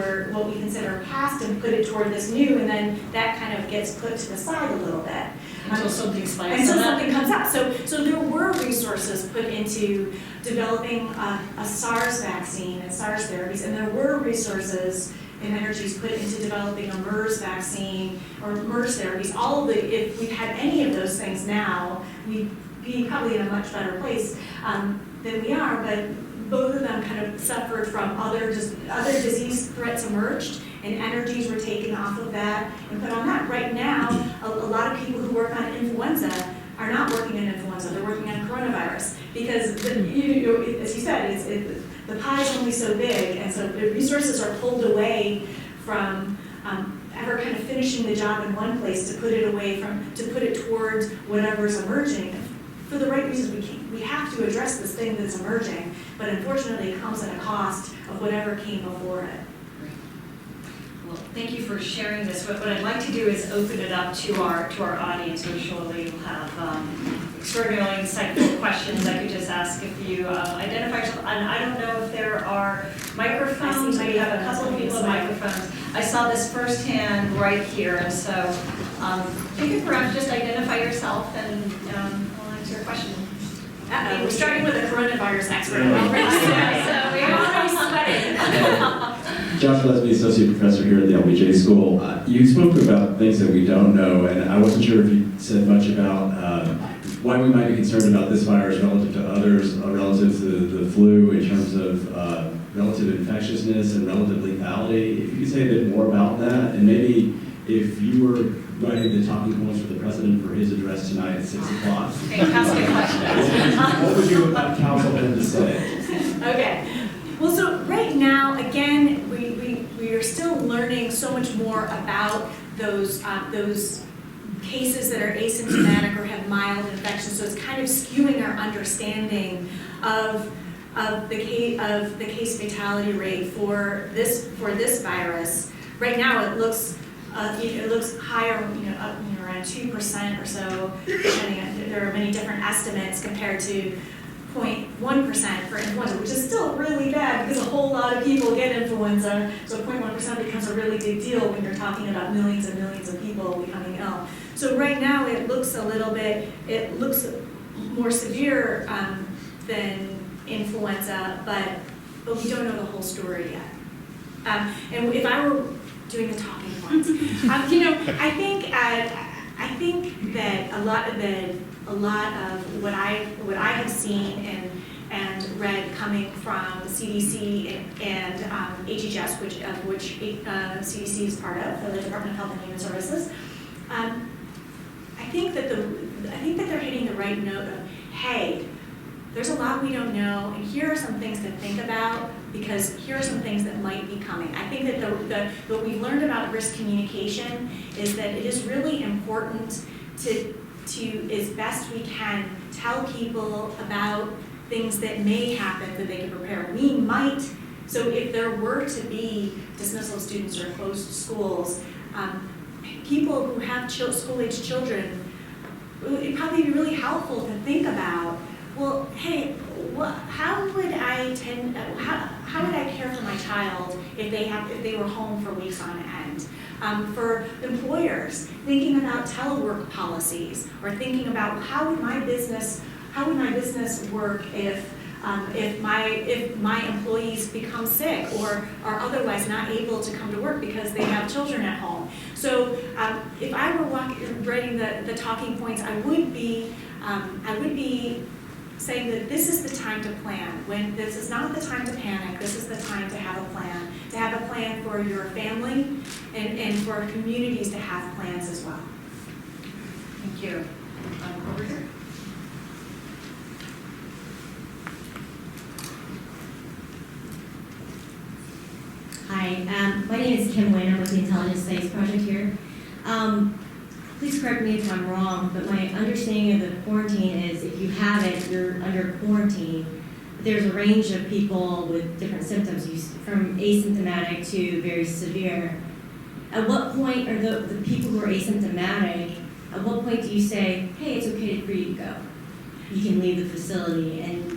consider past and put it toward this new, and then that kind of gets put to the side a little bit. Until something spikes. Until something comes up. So there were resources put into developing a SARS vaccine and SARS therapies, and there were resources and energies put into developing a MERS vaccine or MERS therapies. If we had any of those things now, we'd be probably in a much better place than we are, but both of them kind of suffered from other disease threats emerged, and energies were taken off of that and put on that. Right now, a lot of people who work on influenza are not working on influenza, they're working on coronavirus, because, as you said, the pie is only so big, and so the resources are pulled away from ever kind of finishing the job in one place to put it towards whatever's emerging. For the right reasons, we have to address this thing that's emerging, but unfortunately it comes at a cost of whatever came before it. Well, thank you for sharing this. What I'd like to do is open it up to our audience, which surely will have extraordinarily insightful questions. I could just ask if you identify yourself. And I don't know if there are microphones. We have a couple of people with microphones. I saw this firsthand right here, and so you could perhaps just identify yourself and I'll answer your question. We're starting with a coronavirus expert. So we're already sweating. Josh Lesby, Associate Professor here at the LBJ School. You spoke about things that we don't know, and I wasn't sure if you said much about why we might be concerned about this virus relative to others, relative to the flu in terms of relative infectiousness and relative lethality. If you could say a bit more about that, and maybe if you were writing the talking points for the President for his address tonight at 6 o'clock. Fantastic question. What would you counsel him to say? Okay. Well, so right now, again, we are still learning so much more about those cases that are asymptomatic or have mild infections. So it's kind of skewing our understanding of of the case fatality rate for this virus, right now it looks higher, up around 2% or so. Depending on, there are many different estimates compared to 0.1% for influenza, which is still really bad because a whole lot of people get influenza. So 0.1% becomes a really big deal when you're talking about millions and millions of people becoming ill. So right now it looks more severe than influenza, but we don't know the whole story yet. And if I were doing the talking points, I think that a lot of what I have seen and read coming from CDC and HHS, which CDC is part of, the Department of Health and Human Services. I think that they're hitting the right note of, hey, there's a lot we don't know, and here are some things to think about, because here are some things that might be coming. I think that what we've learned about risk communication is that it is really important to as best we can, tell people about things that may happen that they can prepare. We might, so if there were to be dismissal of students or closed schools, people who have school-age children, it'd probably be really helpful to think about, well, hey, how would I care for my child if they were home for weeks on end? For employers, thinking about telework policies, or thinking about how would my business work if my employees become sick or are otherwise not able to come to work because they have children at home. So if I were writing the talking points, I would be saying that this is the time to plan. When this is not the time to panic, this is the time to have a plan. To have a plan for your family and for communities to have plans as well. Thank you. Over here. Hi, my name is Kim Wayne. I'm with the Intelligence Studies Project here. Please correct me if I'm wrong, but my understanding of the quarantine is if you have it, you're under quarantine. There's a range of people with different symptoms, from asymptomatic to very severe. At what point are the people who are asymptomatic, at what point do you say, hey, it's okay for you to go? You can leave the facility, and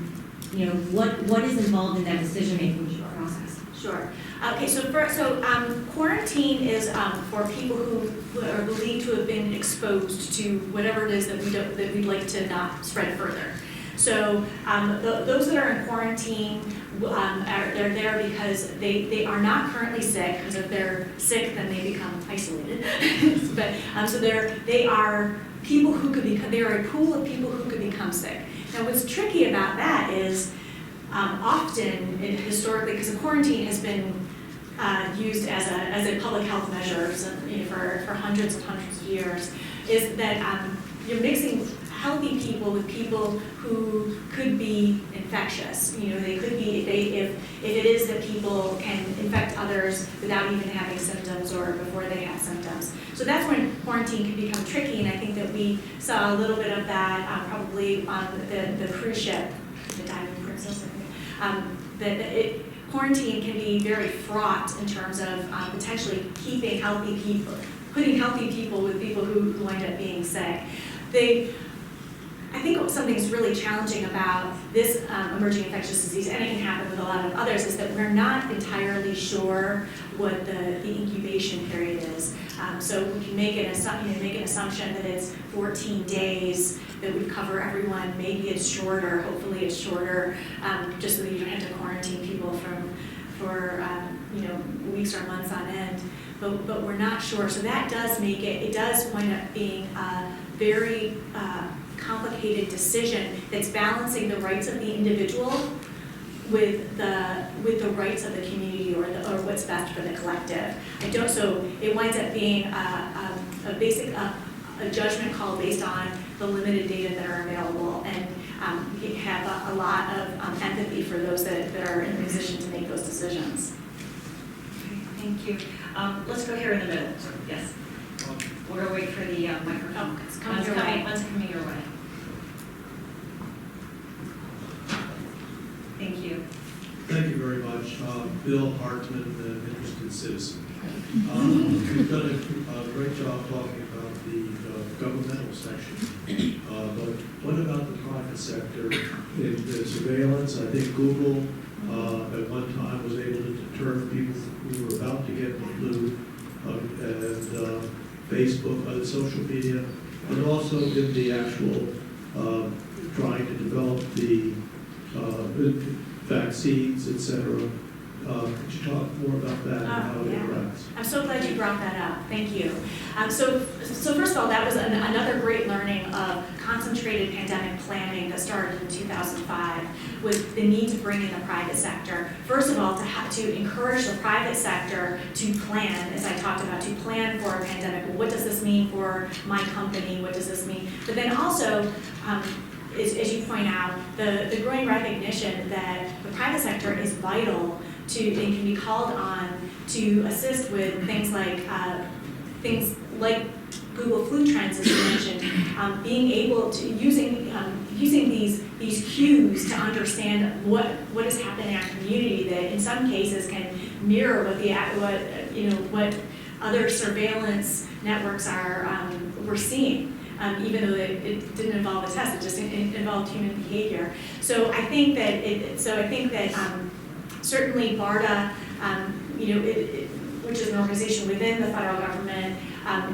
what is involved in that decision-making process? Sure. Okay, so quarantine is for people who are believed to have been exposed to whatever it is that we'd like to not spread further. So those that are in quarantine, they're there because they are not currently sick, because if they're sick, then they become isolated. But so they are people who could become, they are a pool of people who could become sick. Now, what's tricky about that is often, historically, because quarantine has been used as a public health measure for hundreds of years, is that you're mixing healthy people with people who could be infectious. They could be, if it is that people can infect others without even having symptoms or before they have symptoms. So that's when quarantine can become tricky, and I think that we saw a little bit of that probably on the cruise ship, the Diamond Princess, I think. Quarantine can be very fraught in terms of potentially keeping healthy people, putting healthy people with people who wind up being sick. I think something's really challenging about this emerging infectious disease, and it can happen with a lot of others, is that we're not entirely sure what the incubation period is. So we can make an assumption that it's 14 days that would cover everyone. Maybe it's shorter. Hopefully it's shorter, just so that you don't have to quarantine people for weeks or months on end. But we're not sure. So that does make it does wind up being a very complicated decision that's balancing the rights of the individual with the rights of the community or what's best for the collective. So it winds up being a judgment call based on the limited data that are available, and you have a lot of empathy for those that are in a position to make those decisions. Okay, thank you. Let's go here in the middle. So, yes. We're going to wait for the microphone. It's coming your way. One's coming your way. Thank you. Bill Hartman, an interested citizen. You've done a great job talking about the governmental section. But what about the private sector in the surveillance? I think Google at one time was able to deter people who were about to get the flu, and Facebook, social media, but also in the actual trying to develop the vaccines, etc. Could you talk more about that and how it interacts? I'm so glad you brought that up. Thank you. So first of all, that was another great learning of concentrated pandemic planning that started in 2005 with the need to bring in the private sector. First of all, to encourage the private sector to plan, as I talked about, to plan for a pandemic. Well, what does this mean for my company? What does this mean? But then also, as you point out, the growing recognition that the private sector is vital to and can be called on to assist with things like Google flu trends, as you mentioned, being able to using these cues to understand what is happening in our community that in some cases can mirror what other surveillance networks we're seeing. Even though it didn't involve a test, it just involved human behavior. So I think that certainly BARDA, which is an organization within the federal government,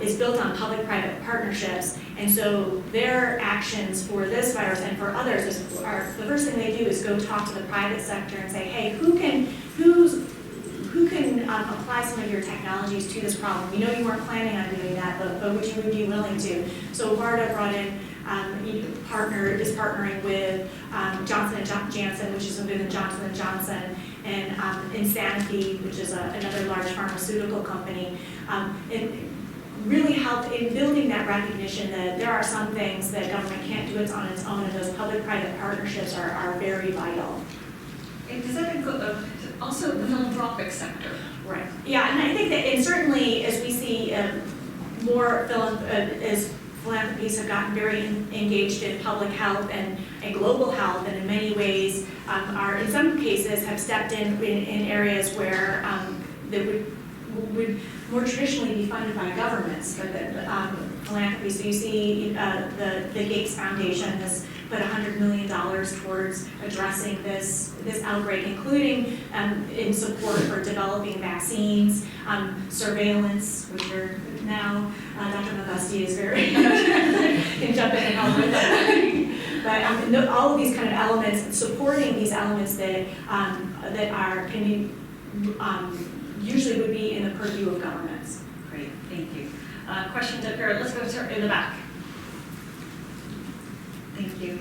is built on public-private partnerships, and so their actions for this virus and for others the first thing they do is go talk to the private sector and say, hey, who can apply some of your technologies to this problem? We know you weren't planning on doing that, but would you be willing to? So BARDA brought in, is partnering with Johnson & Janssen, which is within Johnson & Johnson, and Sanofi, which is another large pharmaceutical company. It really helped in building that recognition that there are some things that government can't do on its own, and those public-private partnerships are very vital. And does that include also the philanthropic sector? Right. Yeah, and I think that, and certainly as we see more as philanthropies have gotten very engaged in public health and global health, and in many ways are in some cases have stepped in areas where that would more traditionally be funded by governments, but philanthropy. So you see the Gates Foundation has put $100 million towards addressing this outbreak, including in support for developing vaccines, surveillance, which are now Dr. Malvesti is very can jump in and help with that. But all of these kind of elements, supporting these elements that can be usually would be in the purview of governments. Great, thank you. Questions up here? Let's go to in the back. Thank you.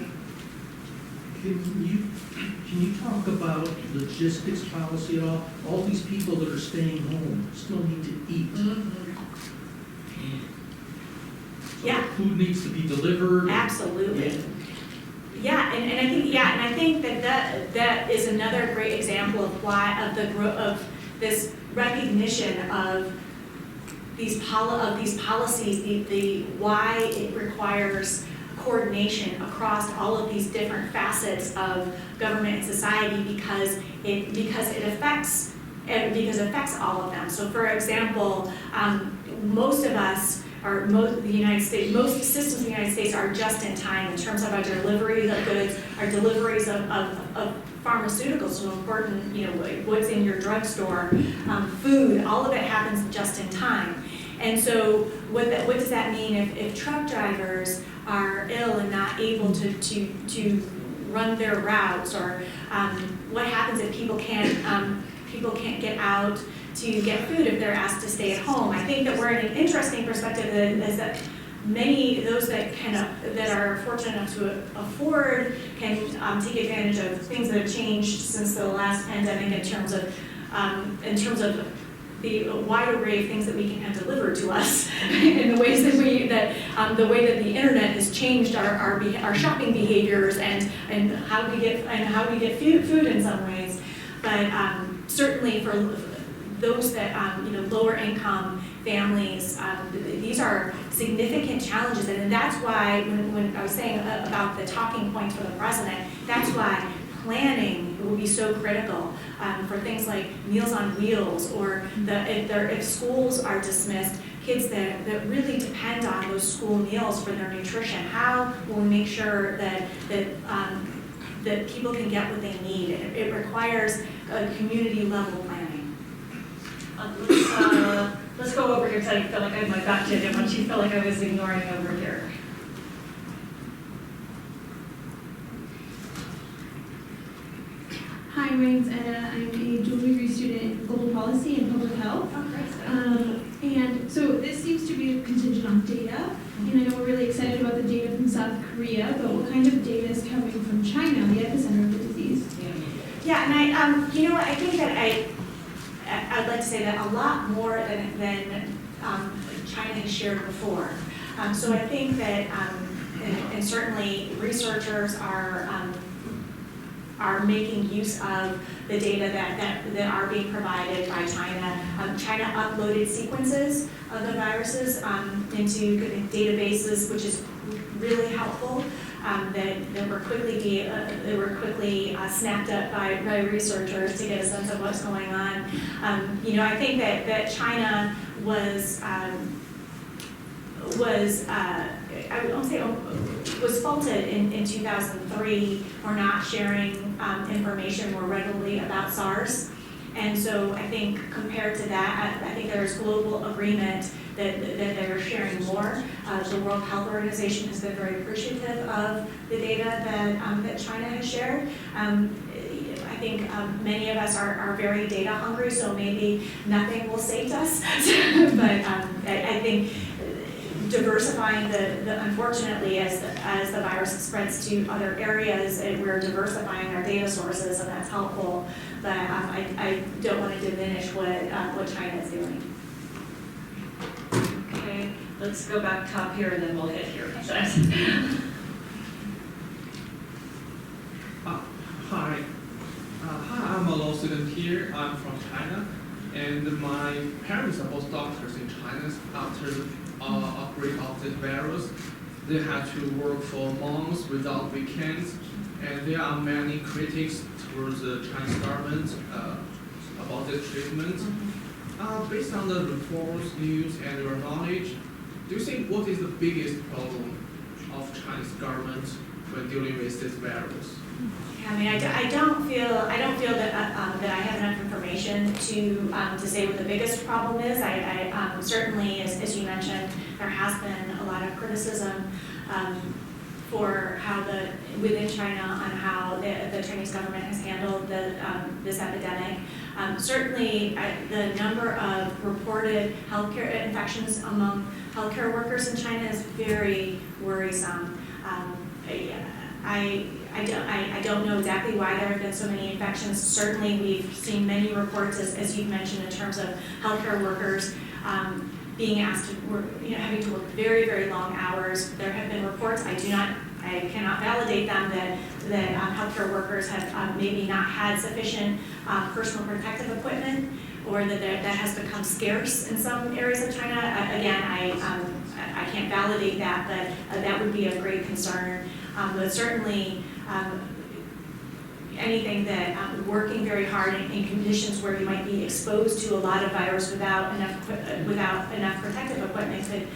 Can you talk about logistics policy at all? All these people that are staying home still need to eat. Mm-hmm. So Yeah. food needs to be delivered. Absolutely. Yeah, and I think that is another great example of this recognition of these policies, the why it requires coordination across all of these different facets of government and society because it affects all of them. So, for example, most of us. The United States, most systems in the United States are just in time in terms of our deliveries of goods, our deliveries of pharmaceuticals, so important, what's in your drugstore, food, all of it happens just in time. And so what does that mean if truck drivers are ill and not able to run their routes, or what happens if people can't get out to get food if they're asked to stay at home? I think that we're in an interesting perspective is that many those that are fortunate enough to afford can take advantage of things that have changed since the last pandemic in terms of the wide array of things that we can have delivered to us, in the ways that the way that the internet has changed our shopping behaviors and how we get food in some ways, but certainly for those that lower income families, these are significant challenges, and that's why when I was saying about the talking points for the president, that's why planning will be so critical for things like Meals on Wheels, or if schools are dismissed, kids that really depend on those school meals for their nutrition. How will we make sure that people can get what they need? It requires a community level planning. Let's go over here, because I feel like I had my back to it. I didn't want you to feel like I was ignoring over here. Hi, my name's Anna. I'm a dual degree student in global policy and public health. And so this seems to be contingent on data. And I know we're really excited about the data from South Korea, but what kind of data is coming from China, the epicenter of the disease? Yeah, and I think that I'd like to say that a lot more than China has shared before. So I think that, and certainly researchers are making use of the data that are being provided by China. China uploaded sequences of the viruses into databases, which is really helpful. That were quickly snapped up by researchers to get a sense of what's going on. I think that China was faulted in 2003 for not sharing information more readily about SARS. And so I think compared to that, I think there's global agreement that they're sharing more. The World Health Organization has been very appreciative of the data that China has shared. I think many of us are very data hungry, so maybe nothing will save us. But I think diversifying unfortunately, as the virus spreads to other areas, we're diversifying our data sources, and that's helpful. But I don't want to diminish what China is doing. Okay, let's go back top here, and then we'll hit here. Hi, I'm a law student here. I'm from China, and my parents are both doctors in China. After the outbreak of the virus, they had to work for months without weekends, and there are many critics towards the Chinese government about this treatment. Based on the reports, news, and your knowledge, do you think what is the biggest problem of Chinese government when dealing with this virus? I mean, I don't feel that I have enough information to say what the biggest problem is. I certainly, as you mentioned, there has been a lot of criticism for how within China on how the Chinese government has handled this epidemic. Certainly, the number of reported healthcare infections among healthcare workers in China is very worrisome. I don't know exactly why there have been so many infections. Certainly, we've seen many reports, as you've mentioned, in terms of healthcare workers being asked to work, having to work very, very long hours. There have been reports, I cannot validate them, that healthcare workers have maybe not had sufficient personal protective equipment, or that has become scarce in some areas of China. Again, I can't validate that, but that would be a great concern. But certainly, anything that working very hard in conditions where you might be exposed to a lot of virus without enough protective equipment could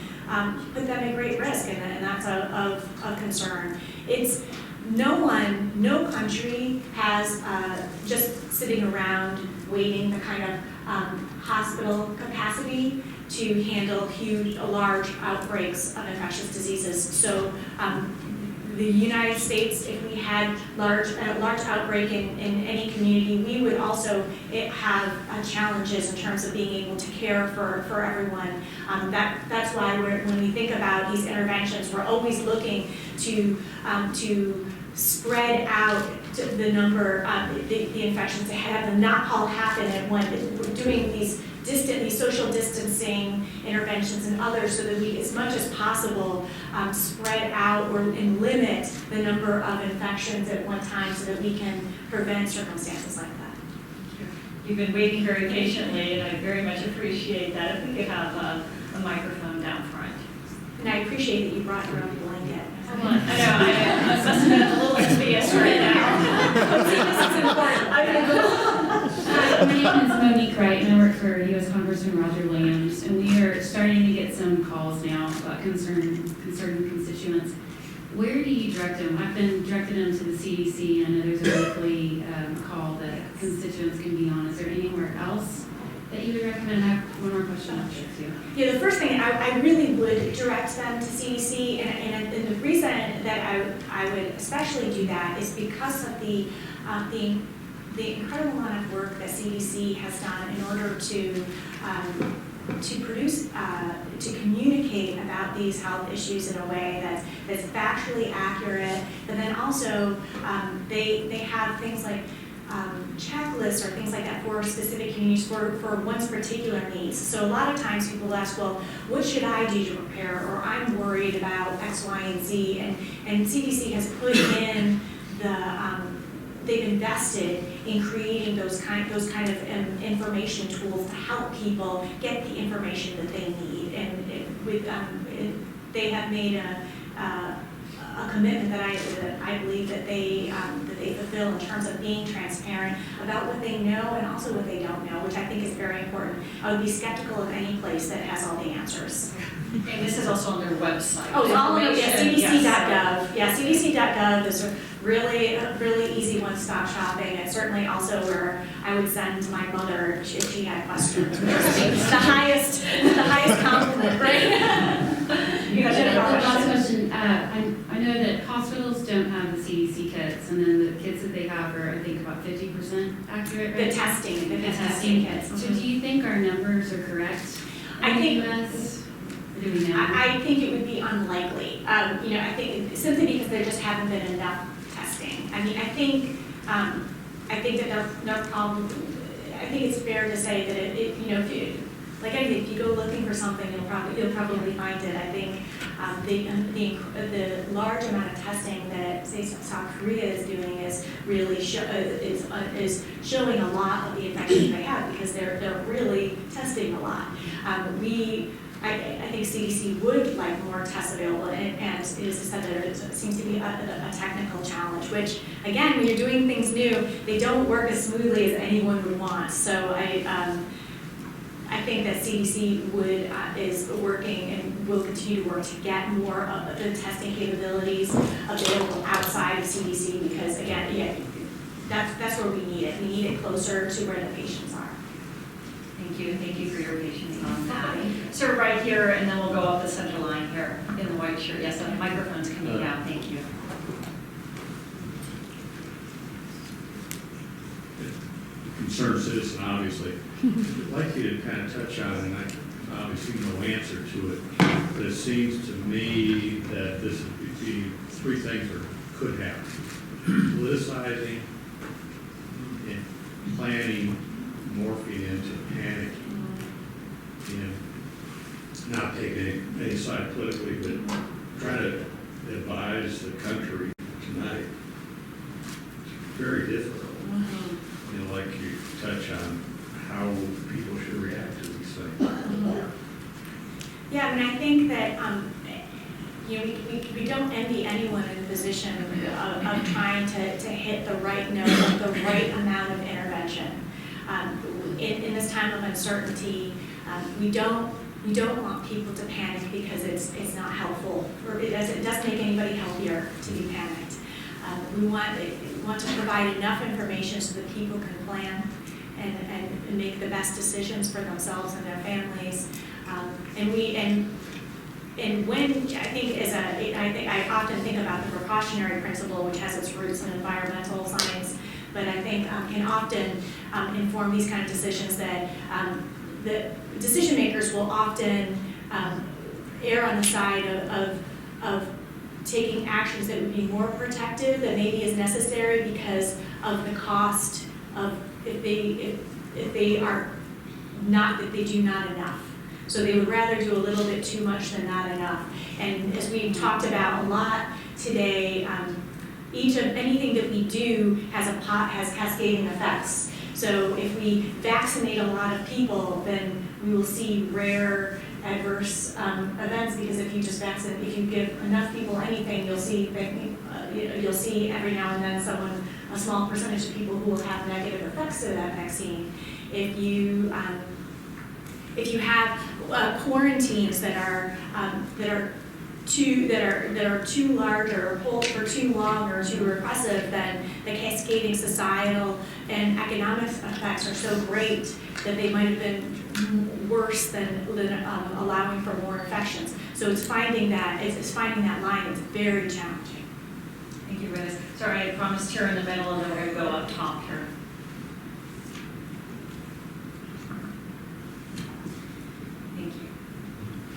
put them at great risk, and that's of concern. No country has just sitting around waiting the kind of hospital capacity to handle large outbreaks of infectious diseases. So the United States, if we had a large outbreak in any community, we would also have challenges in terms of being able to care for everyone. That's why when we think about these interventions, we're always looking to spread out the number of the infections, to have them not all happen at once. We're doing these social distancing interventions and others so that we, as much as possible, spread out and limit the number of infections at one time so that we can prevent circumstances like that. You've been waiting very patiently, and I very much appreciate that. If we could have a microphone down front. And I appreciate that you brought your own blanket. I know, I must have been a little envious right now. My name is Monique Wright, and I work for U.S. Congressman Roger Williams, and we are starting to get some calls now about concerning constituents. Where do you direct them? I've been directing them to the CDC, and I know there's a weekly call that constituents can be on. Is there anywhere else that you would recommend? I have one more question after too. Yeah, the first thing, I really would direct them to CDC, and the reason that I would especially do that is because of the incredible amount of work that CDC has done in order to produce, to communicate about these health issues in a way that's factually accurate, but then also they have things like checklists or things like that for specific communities for one's particular needs. So a lot of times people ask, well, what should I do to prepare? Or I'm worried about X, Y, and Z. And CDC has put in they've invested in creating those kind of information tools to help people get the information that they need. And they have made a commitment that I believe that they fulfill in terms of being transparent about what they know and also what they don't know, which I think is very important. I would be skeptical of any place that has all the answers. And this is also on their website. Oh, it's all on Information, cdc.gov. Yeah, cdc.gov is a really easy one-stop shopping. It's certainly also where I would send my mother if she had questions. It's the highest compliment, right? You guys have a Last question? question. I know that hospitals don't have the CDC kits, and then the kits that they have are, I think, about 50% accurate, right? The testing kits. So do you think our numbers are correct in the US? Or do we know? I think it would be unlikely. I think simply because there just haven't been enough testing. I mean, I think that no problem. I think it's fair to say that if you go looking for something, you'll probably find it. I think the large amount of testing that say South Korea is doing is really is showing a lot of the infections they have because they're really testing a lot. I think CDC would like more tests available, and it is said that it seems to be a technical challenge, which, again, when you're doing things new, they don't work as smoothly as anyone would want. So I think that CDC is working and will continue to work to get more of the testing capabilities available outside of CDC because, again, that's where we need it. We need it closer to where the patients are. Thank you for your patience on that. Sir, right here, and then we'll go up the center line here in the white shirt. Yes, the microphone's coming down. Thank you. Concerned citizen, obviously. I'd like you to kind of touch on, and I obviously no answer to it, but it seems to me that this would be three things that could happen. Politicizing and planning, morphing into panic, and not taking any side politically, but trying to advise the country tonight. It's very difficult. Like you touch on how people should react to these things. Yeah, I mean, I think that we don't envy anyone in the position of trying to hit the right note, the right amount of intervention. In this time of uncertainty, we don't want people to panic because it's not helpful, or it doesn't make anybody healthier to be panicked. We want to provide enough information so that people can plan and make the best decisions for themselves and their families. I often think about the precautionary principle, which has its roots in environmental science, but I think can often inform these kind of decisions that the decision makers will often err on the side of taking actions that would be more protective than maybe is necessary because of the cost of if they do not enough. So they would rather do a little bit too much than not enough. And as we've talked about a lot today, anything that we do has cascading effects. So if we vaccinate a lot of people, then we will see rare adverse events because if you give enough people anything, you'll see every now and then someone a small percentage of people who will have negative effects of that vaccine. If you have quarantines that are too large or hold for too long or too repressive, then the cascading societal and economic effects are so great that they might have been worse than allowing for more infections. So it's finding that line. It's very challenging. Thank you, Liz. Sorry, I promised here in the middle, and then we're going to go up top here. Thank you.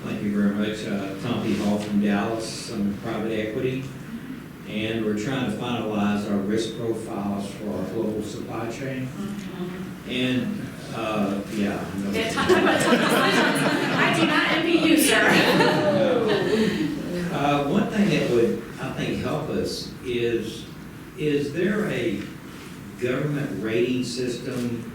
Thank you very much. Tom P. Hall from Dallas. I'm in private equity, and we're trying to finalize our risk profiles for our global supply chain. And yeah. I do not envy you, sir. One thing that would, I think, help us is there a government rating system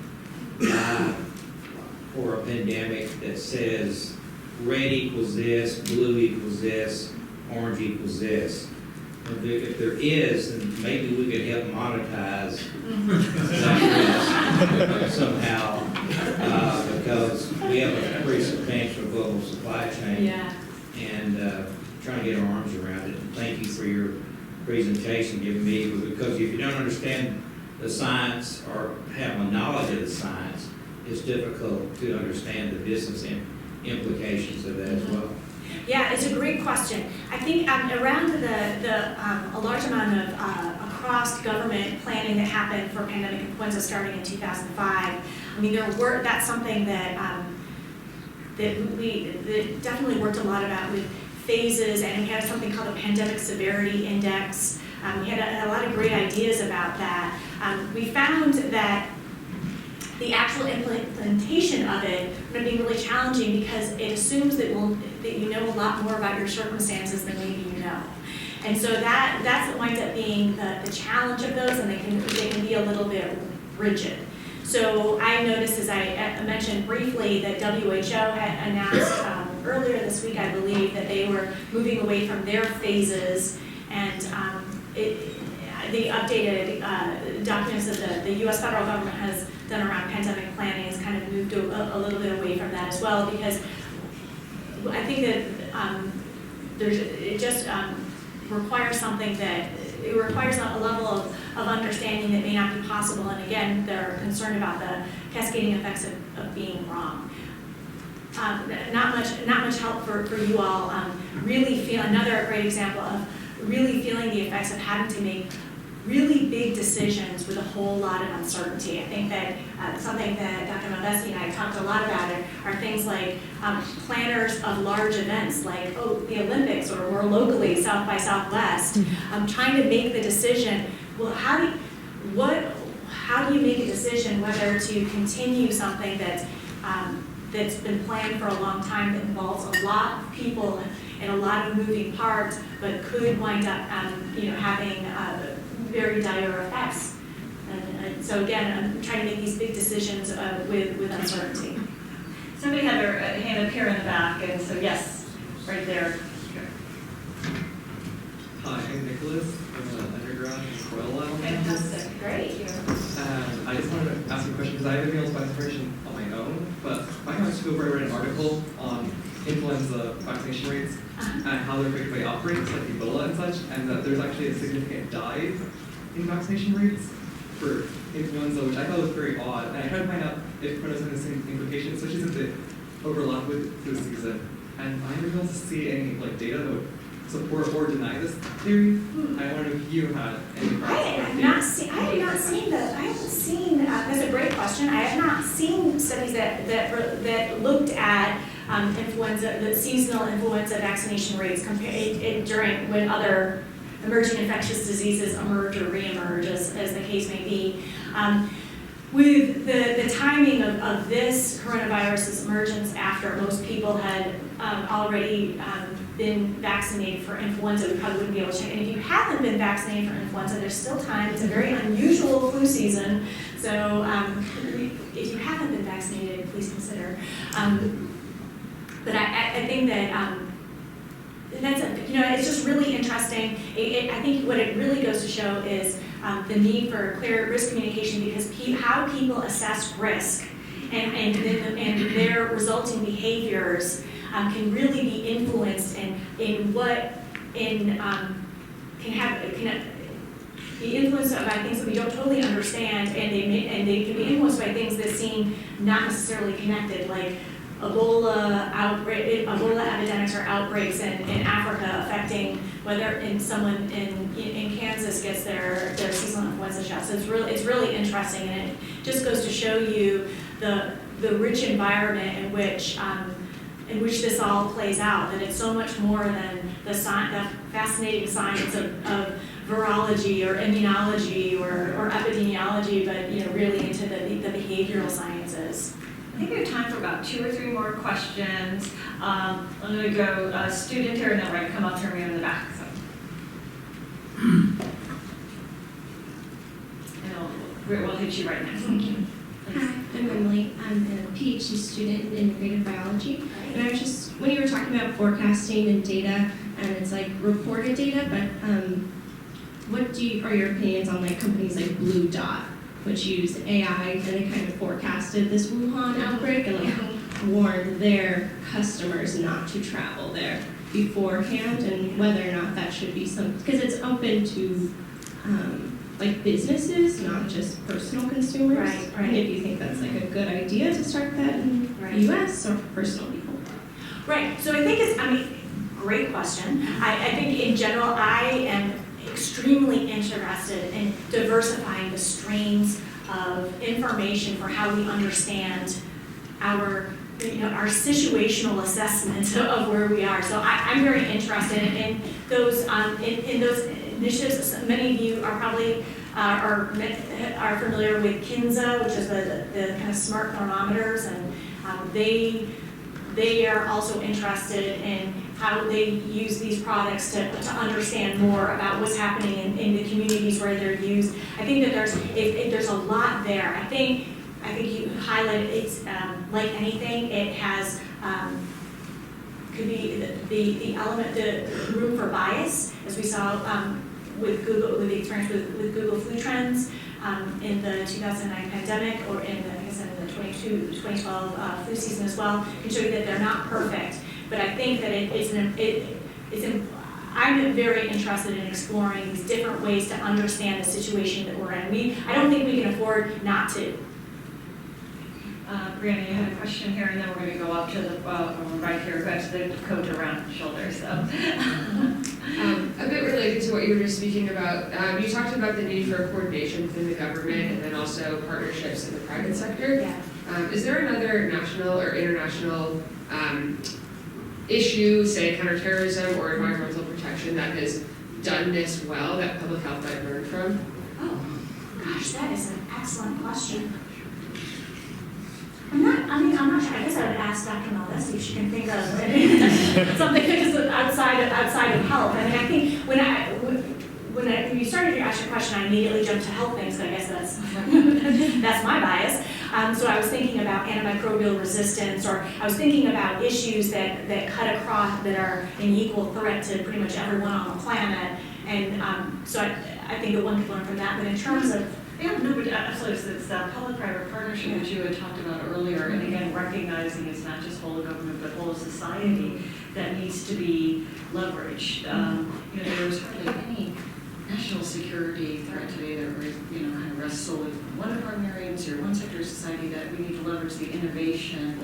for a pandemic that says red equals this, blue equals this, orange equals this? If there is, then maybe we could help monetize that risk somehow, because we have a pretty substantial global supply chain. Yeah. And trying to get our arms around it. And thank you for your presentation giving me, because if you don't understand the science or have a knowledge of the science, it's difficult to understand the business implications of that as well. Yeah, it's a great question. I think around a large amount of across government planning that happened for pandemic influenza starting in 2005. I mean, that's something that that definitely worked a lot about with phases, and we had something called the Pandemic Severity Index. We had a lot of great ideas about that. We found that the actual implementation of it would be really challenging because it assumes that you know a lot more about your circumstances than maybe you know. And so that's what winds up being the challenge of those, and they can be a little bit rigid. So I noticed, as I mentioned briefly, that WHO had announced earlier this week, I believe, that they were moving away from their phases, and the updated documents that the U.S. federal government has done around pandemic planning has kind of moved a little bit away from that as well, because I think that it just requires something that it requires a level of understanding that may not be possible, and again, they're concerned about the cascading effects of being wrong. Not much help for you all. Really feel another great example of really feeling the effects of having to make really big decisions with a whole lot of uncertainty. I think that something that Dr. Malvesti and I talked a lot about are things like planners of large events like the Olympics or more locally South by Southwest, trying to make the decision, well, how do you make a decision whether to continue something that's been planned for a long time, that involves a lot of people and a lot of moving parts, but could wind up having very dire effects. And so again, I'm trying to make these big decisions with uncertainty. Somebody had their hand up here in the back, and so yes, right there. Hi, I'm Nicholas. I'm an undergrad in Royal Island campus. Fantastic, great. I just wanted to ask a question because I haven't been able to find inspiration on my own, but back in high school, I read an article on influenza vaccination rates and how they're affected by outbreaks like Ebola and such, and that there's actually a significant dive in vaccination rates for influenza, which I thought was very odd. And I tried to find out if Corona's had the same implications, especially since they overlap with flu season. And I haven't been able to see any data that would support or deny this theory. I wonder if you had any I haven't seen, that's a great question. I have not seen studies that looked at influenza, the seasonal influenza vaccination rates during when other emerging infectious diseases emerge or reemerge, as the case may be. With the timing of this coronavirus's emergence after most people had already been vaccinated for influenza, we probably wouldn't be able to check. And if you haven't been vaccinated for influenza, there's still time. It's a very unusual flu season. So if you haven't been vaccinated, please consider. But I think that it's just really interesting. I think what it really goes to show is the need for clear risk communication, because how people assess risk and their resulting behaviors can really be influenced can be influenced by things that we don't totally understand, and they can be influenced by things that seem not necessarily connected, like Ebola epidemics or outbreaks in Africa affecting whether someone in Kansas gets their seasonal influenza shot. So it's really interesting, and it just goes to show you the rich environment in which this all plays out. That it's so much more than the fascinating science of virology or immunology or epidemiology, but really into the behavioral sciences. I think we have time for about 2 or 3 more questions. I'm going to go student here, and then we're going to come up to Maria in the back. So. And we'll hit you right next. Thank you. Hi, I'm Emily. I'm a PhD student in integrative biology. And I was just, when you were talking about forecasting and data, and it's like reported data, but what are your opinions on like companies like Blue Dot, which used AI and they kind of forecasted this Wuhan outbreak and like warned their customers not to travel there beforehand, and whether or not that should be because it's open to like businesses, not just personal consumers. Right. And if you think that's like a good idea to start that in the US or for personal people. Right, so I think great question. I think in general, I am extremely interested in diversifying the streams of information for how we understand our situational assessment of where we are. So I'm very interested in those initiatives. Many of you are probably are familiar with Kinza, which is the kind of smart thermometers, and they are also interested in how they use these products to understand more about what's happening in the communities where they're used. I think that there's a lot there. I think you highlighted it's like anything, it has could be the element, the room for bias, as we saw with Google, with the experience with Google flu trends in the 2009 pandemic, or in the 2012 flu season as well, can show you that they're not perfect. But I think that I'm very interested in exploring these different ways to understand the situation that we're in. I don't think we can afford not to. Brianna, you had a question here, and then we're going to go up to the right here, back to the coat around the shoulder. So, a bit related to what you were just speaking about, you talked about the need for coordination within the government and then also partnerships in the private sector. Yeah. Is there another national or international issue, say counterterrorism or environmental protection, that has done this well that public health might learn from? Oh, gosh, that is an excellent question. I'm not sure. I guess I would ask Dr. Malvesti if she can think of something that is outside of health. I mean, I think when you started to ask your question, I immediately jumped to health things. So I guess that's my bias. So I was thinking about antimicrobial resistance, or I was thinking about issues that cut across, that are an equal threat to pretty much everyone on the planet. And so I think that one could learn from that. But in terms of but absolutely, it's that public-private partnership that you had talked about earlier, and again, recognizing it's not just whole of government, but whole of society that needs to be leveraged. There's hardly any national security threat today that kind of rests solely on one department or agency or one sector of society, that we need to leverage the innovation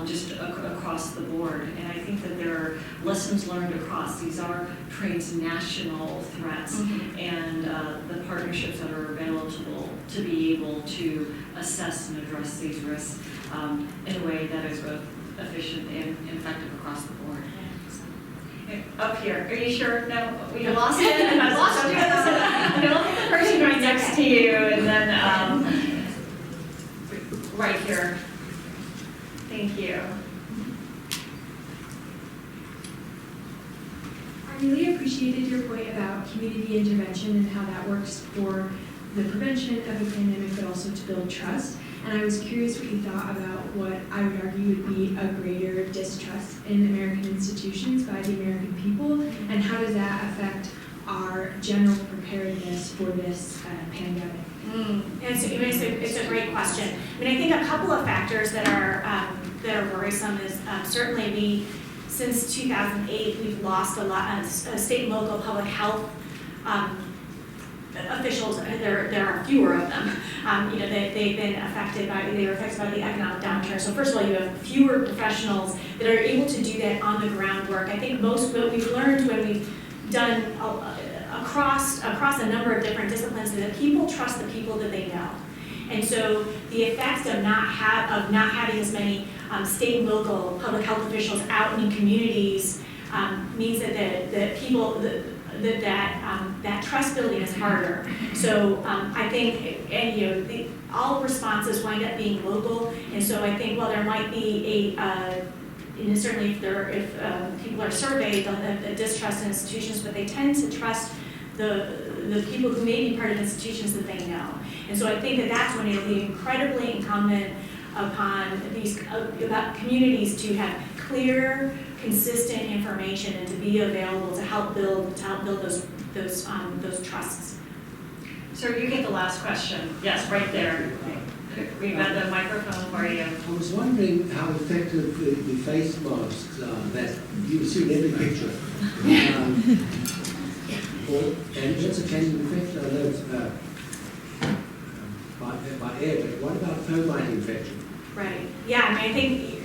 just across the board. And I think that there are lessons learned across. These are transnational threats, and the partnerships that are available to be able to assess and address these risks in a way that is both efficient and effective across the board. Up here, are you sure? No, we lost it, and I lost you. I'm going to look at the person right next to you, and then right here. Thank you. I really appreciated your point about community intervention and how that works for the prevention of a pandemic, but also to build trust. And I was curious what you thought about what I would argue would be a greater distrust in American institutions by the American people, and how does that affect our general preparedness for this pandemic? It's a great question. I mean, I think a couple of factors that are worrisome is certainly since 2008, we've lost a lot of state and local public health officials. There are fewer of them. They were affected by the economic downturn. So first of all, you have fewer professionals that are able to do that on the ground work. I think most what we've learned when we've done across a number of different disciplines is that people trust the people that they know. And so the effects of not having as many state and local public health officials out in communities means that people that trust building is harder. So I think all responses wind up being local, and so I think while there might be certainly if people are surveyed, they'll have a distrust in institutions, but they tend to trust the people who may be part of institutions that they know. And so I think that's when it'll be incredibly incumbent upon about communities to have clear, consistent information and to be available to help build those trusts. So you get the last question. Yes, right there. We've got the microphone for you. I was wondering how effective the face masks are that you see in every picture. And what's a changing infection? I know it's by air, but what about fomite infection? Right. Yeah, I think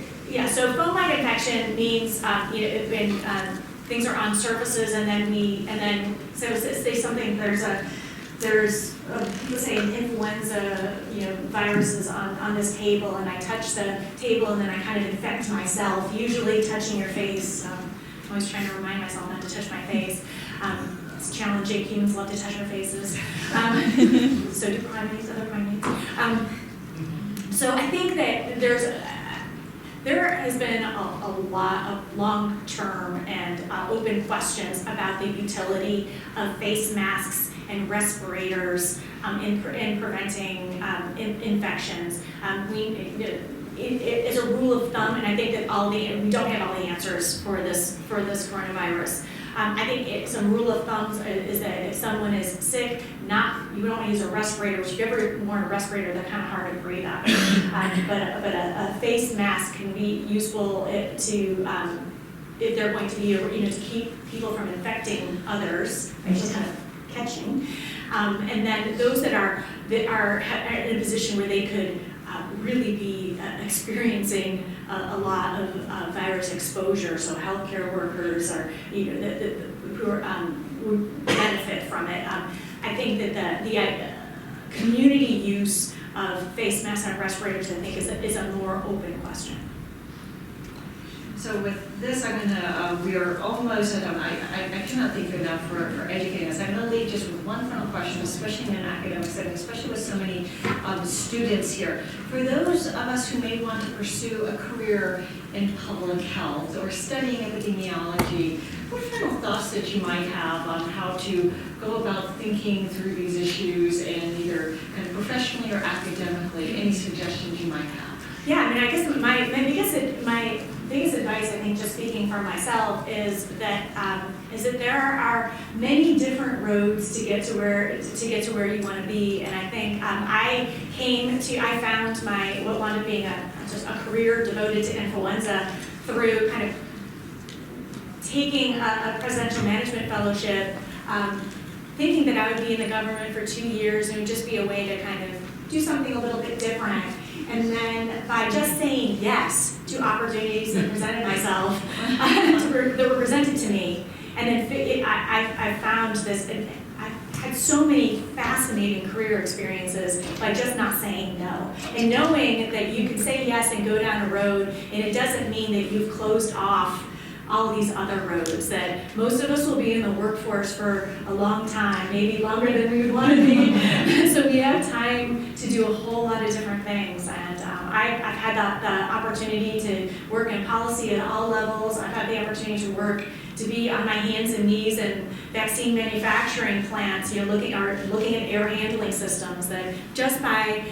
so fomite infection means when things are on surfaces and then say something there's let's say an influenza viruses on this table, and I touch the table and then I kind of infect myself, usually touching your face. I'm always trying to remind myself not to touch my face. It's challenging. Humans love to touch our faces. So do other primates. So I think that there has been a lot of long-term and open questions about the utility of face masks and respirators in preventing infections. As a rule of thumb, and I think that we don't have all the answers for this coronavirus. I think some rule of thumb is that if someone is sick, you don't want to use a respirator, which if you ever worn a respirator, they're kind of hard to breathe out. But a face mask can be useful to if they're going to be to keep people from infecting others, just kind of catching. And then those that are in a position where they could really be experiencing a lot of virus exposure, so healthcare workers or who benefit from it. I think that the community use of face masks and respirators, I think, is a more open question. So with this, we are almost at, I cannot think enough for educating us. I'm going to leave just with one final question, especially in an academic setting, especially with so many students here. For those of us who may want to pursue a career in public health or studying epidemiology, what final thoughts that you might have on how to go about thinking through these issues and either kind of professionally or academically, any suggestions you might have? Yeah, I mean, I guess my biggest advice, I think, just speaking for myself, is that there are many different roads to get to where you want to be, and I think I found what wound up being just a career devoted to influenza through kind of taking a presidential management fellowship, thinking that I would be in the government for 2 years and it would just be a way to kind of do something a little bit different. And then by just saying yes to opportunities that presented myself, that were presented to me, and then I found this, I had so many fascinating career experiences by just not saying no. And knowing that you can say yes and go down a road, and it doesn't mean that you've closed off all these other roads, that most of us will be in the workforce for a long time, maybe longer than we would want to be. So we have time to do a whole lot of different things, and I've had the opportunity to work in policy at all levels. I've had the opportunity to be on my hands and knees in vaccine manufacturing plants, looking at air handling systems, that just by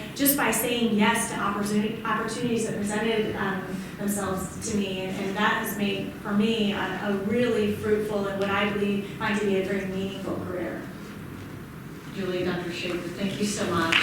saying yes to opportunities that presented themselves to me, and that has made, for me, a really fruitful and what I find to be a very meaningful career. Julie, Dr. Schafer, thank you so much.